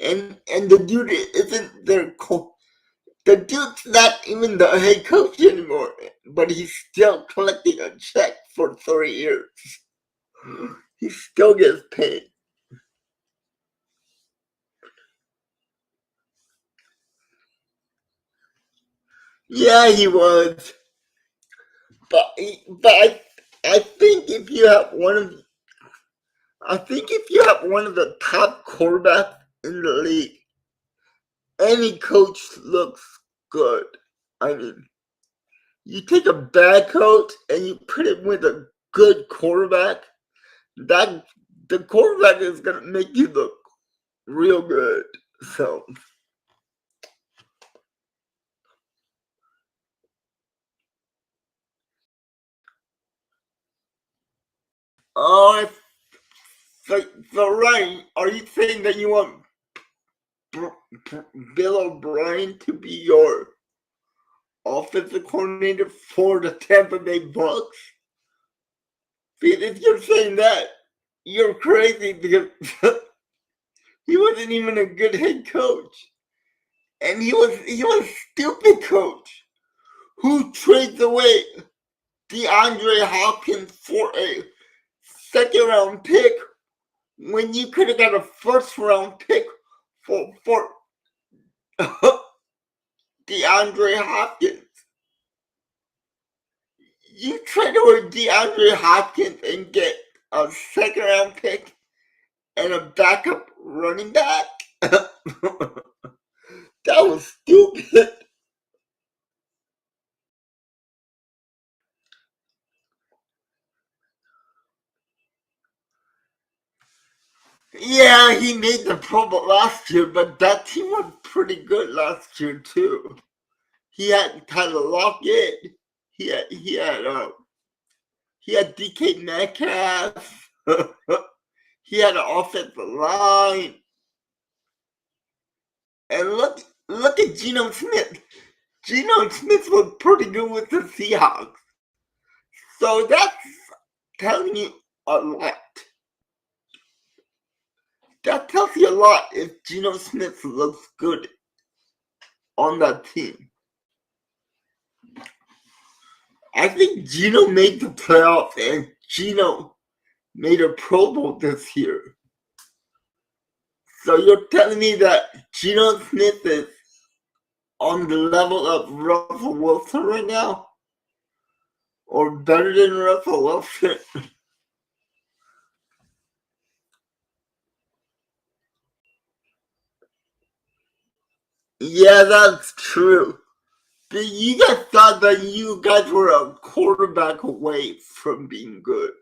And the dude isn't their coach. The dude's not even the head coach anymore, but he's still collecting a check for 3 years. He still gets paid. Yeah, he was. But I think if you have one of the top quarterbacks in the league, any coach looks good. I mean, you take a bad coach and you put him with a good quarterback, that the quarterback is gonna make you look real good. So, oh, so Ryan, are you saying that you want Bill O'Brien to be your offensive coordinator for the Tampa Bay Bucks? If you're saying that, you're crazy because he wasn't even a good head coach, and he was a stupid coach who trades away DeAndre Hopkins for a second round pick when you could have got a first round pick for DeAndre Hopkins. You trade away DeAndre Hopkins and get a second round pick and a backup running back? That was stupid. Yeah, he made the Pro Bowl last year, but that team was pretty good last year too. He had Tyler Lockett. He had he had uh, he had DK Metcalf. He had an offensive line. And look at Geno Smith. Geno Smith was pretty good with the Seahawks. So that's telling you a lot. That tells you a lot if Geno Smith looks good on that team. I think Geno made the playoffs and Geno made a Pro Bowl this year. So you're telling me that Geno Smith is on the level of Russell Wilson right now? Or better than Russell Wilson? Yeah, that's true. But you guys thought that you guys were a quarterback away from being good.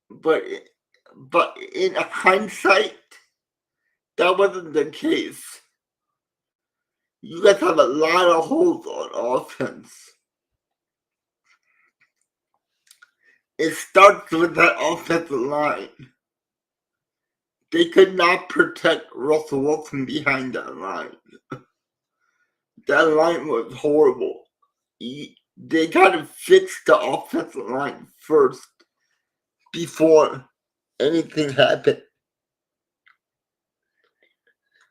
But but in hindsight, that wasn't the case. You guys have a lot of holes on offense. It starts with that offensive line. they could not protect Russell Wilson behind that line. That line was horrible. They gotta fix the offensive line first before anything happened.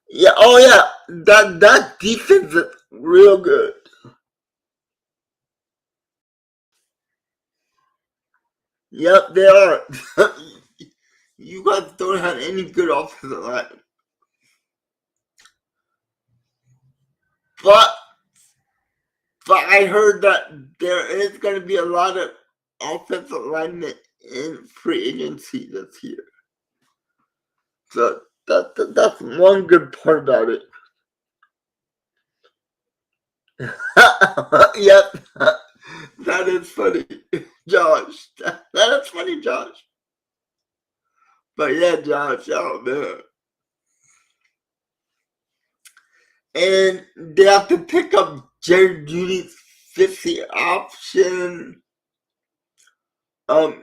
Yeah, oh yeah, that defense is real good. Yep, they are. You guys don't have any good offensive line. But I heard that there is going to be a lot of offensive linemen in free agency this year. So that's one good part about it. Yep, that is funny, Josh. That is funny, Josh. But yeah, Josh, oh man. And they have to pick up Jerry Judy's 50 option.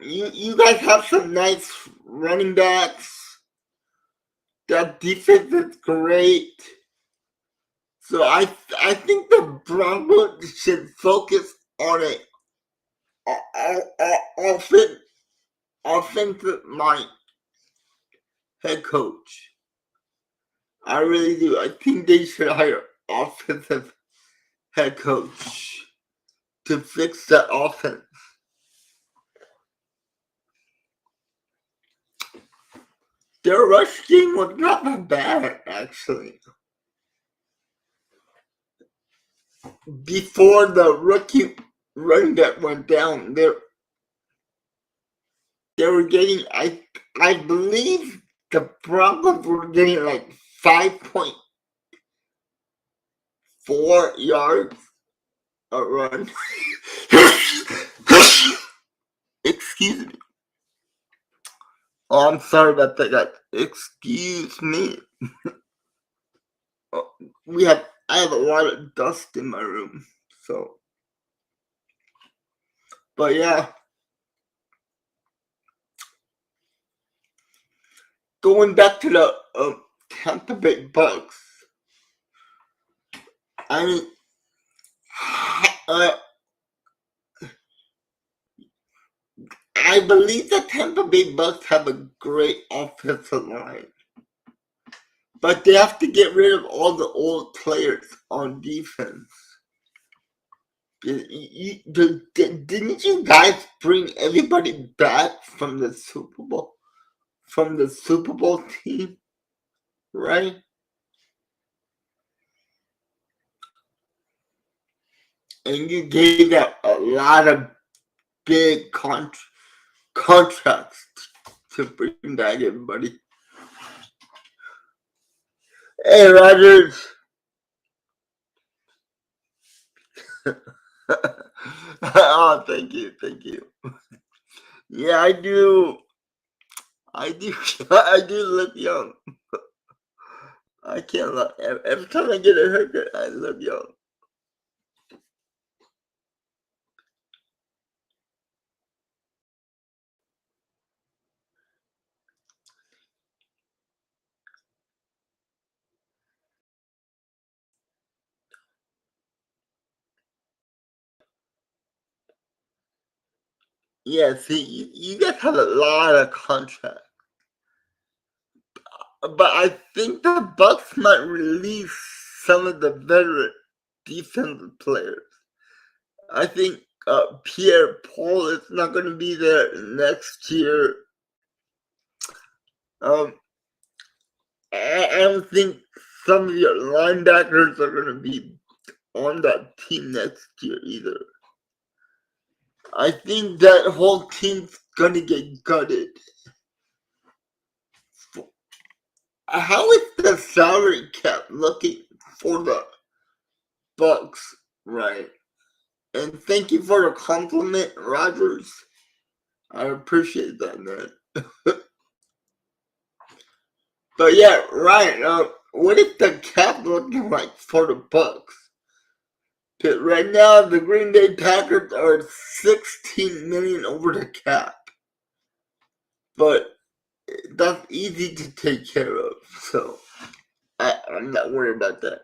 You guys have some nice running backs. That defense is great. So I think the Broncos should focus on a offensive mind head coach. I really do. I think they should hire offensive head coach to fix that offense. Their rush game was not that bad, actually. Before the rookie running back went down, they were getting, I believe the Broncos were getting like 5.4 yards a run. Excuse me. Oh, I'm sorry about that, guys. Excuse me. I have a lot of dust in my room, so. But yeah. Going back to the Tampa Bay Bucks. I mean, I believe the Tampa Bay Bucks have a great offensive line. But they have to get rid of all the old players on defense. Didn't you guys bring everybody back from the Super Bowl? From the Super Bowl team? Right? And you gave them a lot of big contracts to bring back everybody. Hey, Rodgers. Oh, thank you. Yeah, I do. I do look young. I can't lie. Every time I get a haircut, I look young. Yeah, see, you guys have a lot of contracts. But I think the Bucks might release some of the veteran defensive players. I think Pierre Paul is not going to be there next year. I don't think some of your linebackers are going to be on that team next year either. I think that whole team's going to get gutted. How is the salary cap looking for the Bucks, right? And thank you for the compliment, Rodgers. I appreciate that, man. But yeah, Ryan, what is the cap looking like for the Bucks? Right now, the Green Bay Packers are $16 million over the cap. But that's easy to take care of. So I'm not worried about that.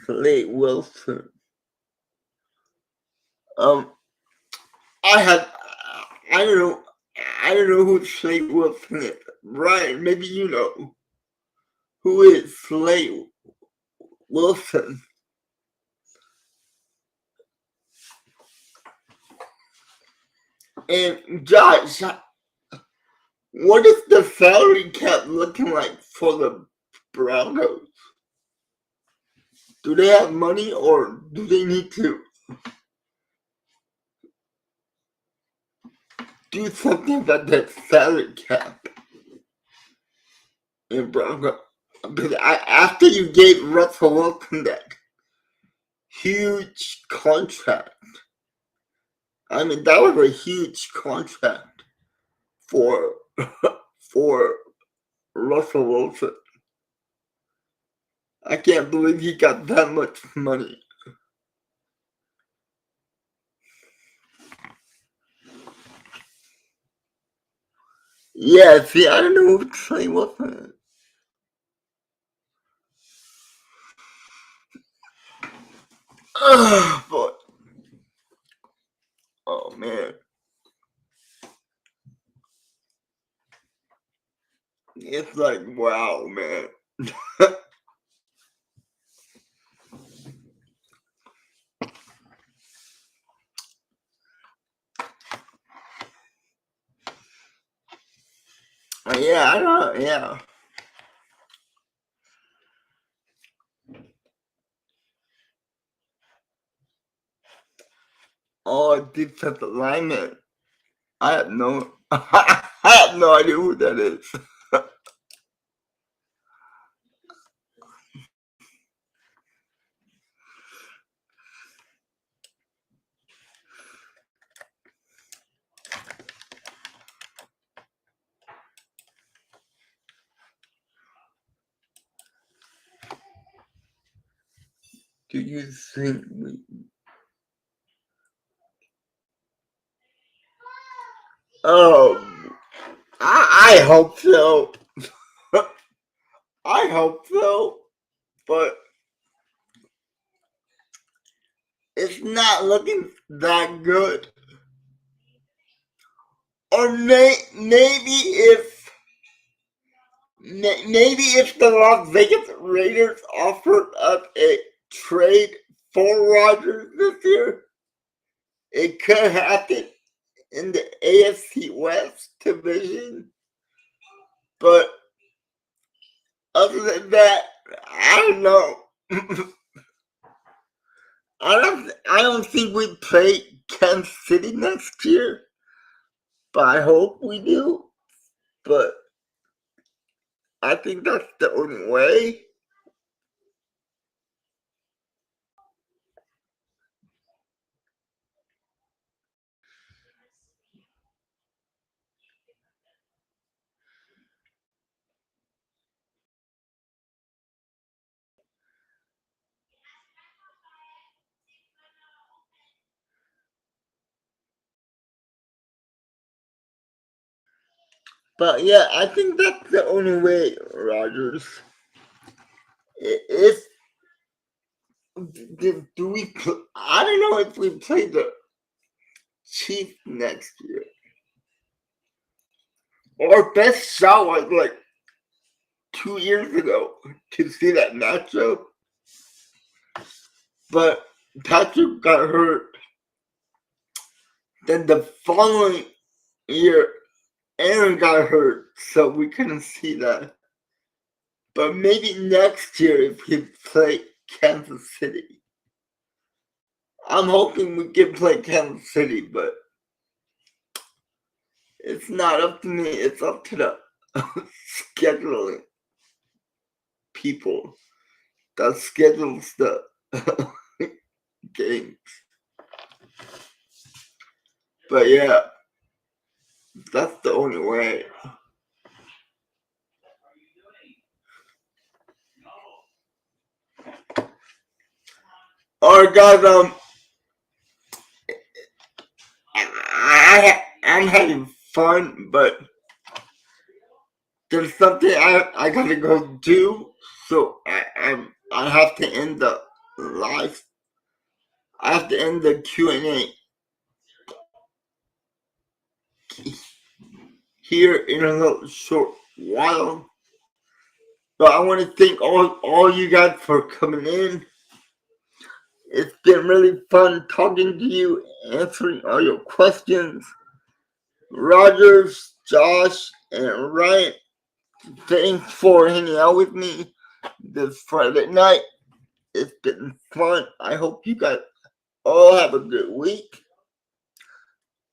Slade Wilson. Um, I don't know. I don't know who Slade Wilson is. Ryan, maybe you know. Who is Slade Wilson? And Josh, what is the salary cap looking like for the Broncos? Do they have money or do they need to do something about that salary cap in Broncos? Because after you gave Russell Wilson that huge contract, I mean that was a huge contract for for Russell Wilson. I can't believe he got that much money. Yeah, see, I don't know who Trey Wilson is. But oh man, it's like wow, man. Yeah, I don't. Yeah. Oh, defensive lineman. I have no. I have no idea who that is. Do you think we? Oh, I hope so. I hope so, but it's not looking that good. Or maybe if the Las Vegas Raiders offered up a trade for Rodgers this year, it could happen in the AFC West division. But other than that, I don't know. I don't think we play Kansas City next year, but I hope we do. But I think that's the only way. But yeah, I think that's the only way, Rogers. If do we? I don't know if we play the Chiefs next year. Our best shot was like 2 years ago to see that matchup, but Patrick got hurt. Then the following year, Aaron got hurt, so we couldn't see that. But maybe next year if we play Kansas City. I'm hoping we can play Kansas City, but it's not up to me. It's up to the scheduling people that schedules the games. But yeah, that's the only way. Alright guys, I'm having fun, but there's something I gotta go do, so I have to end the live. I have to end the Q&A here in a little short while. But I want to thank all you guys for coming in. It's been really fun talking to you, answering all your questions. Rogers, Josh, and Ryan, thanks for hanging out with me this Friday night. It's been fun. I hope you guys all have a good week.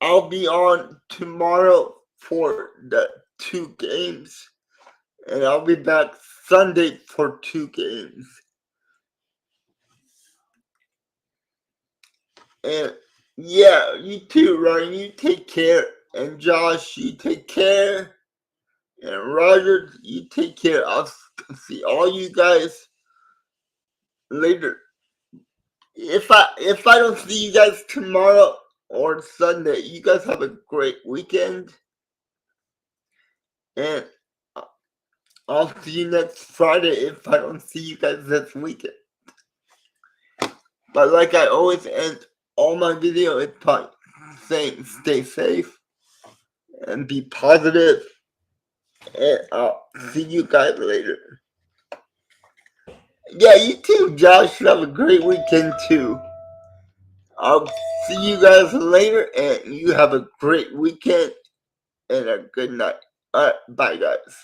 I'll be on tomorrow for the 2 games, and I'll be back Sunday for 2 games. And yeah, you too, Ryan. You take care. And Josh, you take care. And Roger, you take care. I'll see all you guys later. If I don't see you guys tomorrow or Sunday, you guys have a great weekend. And I'll see you next Friday if I don't see you guys this weekend. But like I always end all my videos, it's by saying stay safe and be positive. And I'll see you guys later. Yeah, you too, Josh. Have a great weekend too. I'll see you guys later, and you have a great weekend and a good night. Alright, bye guys.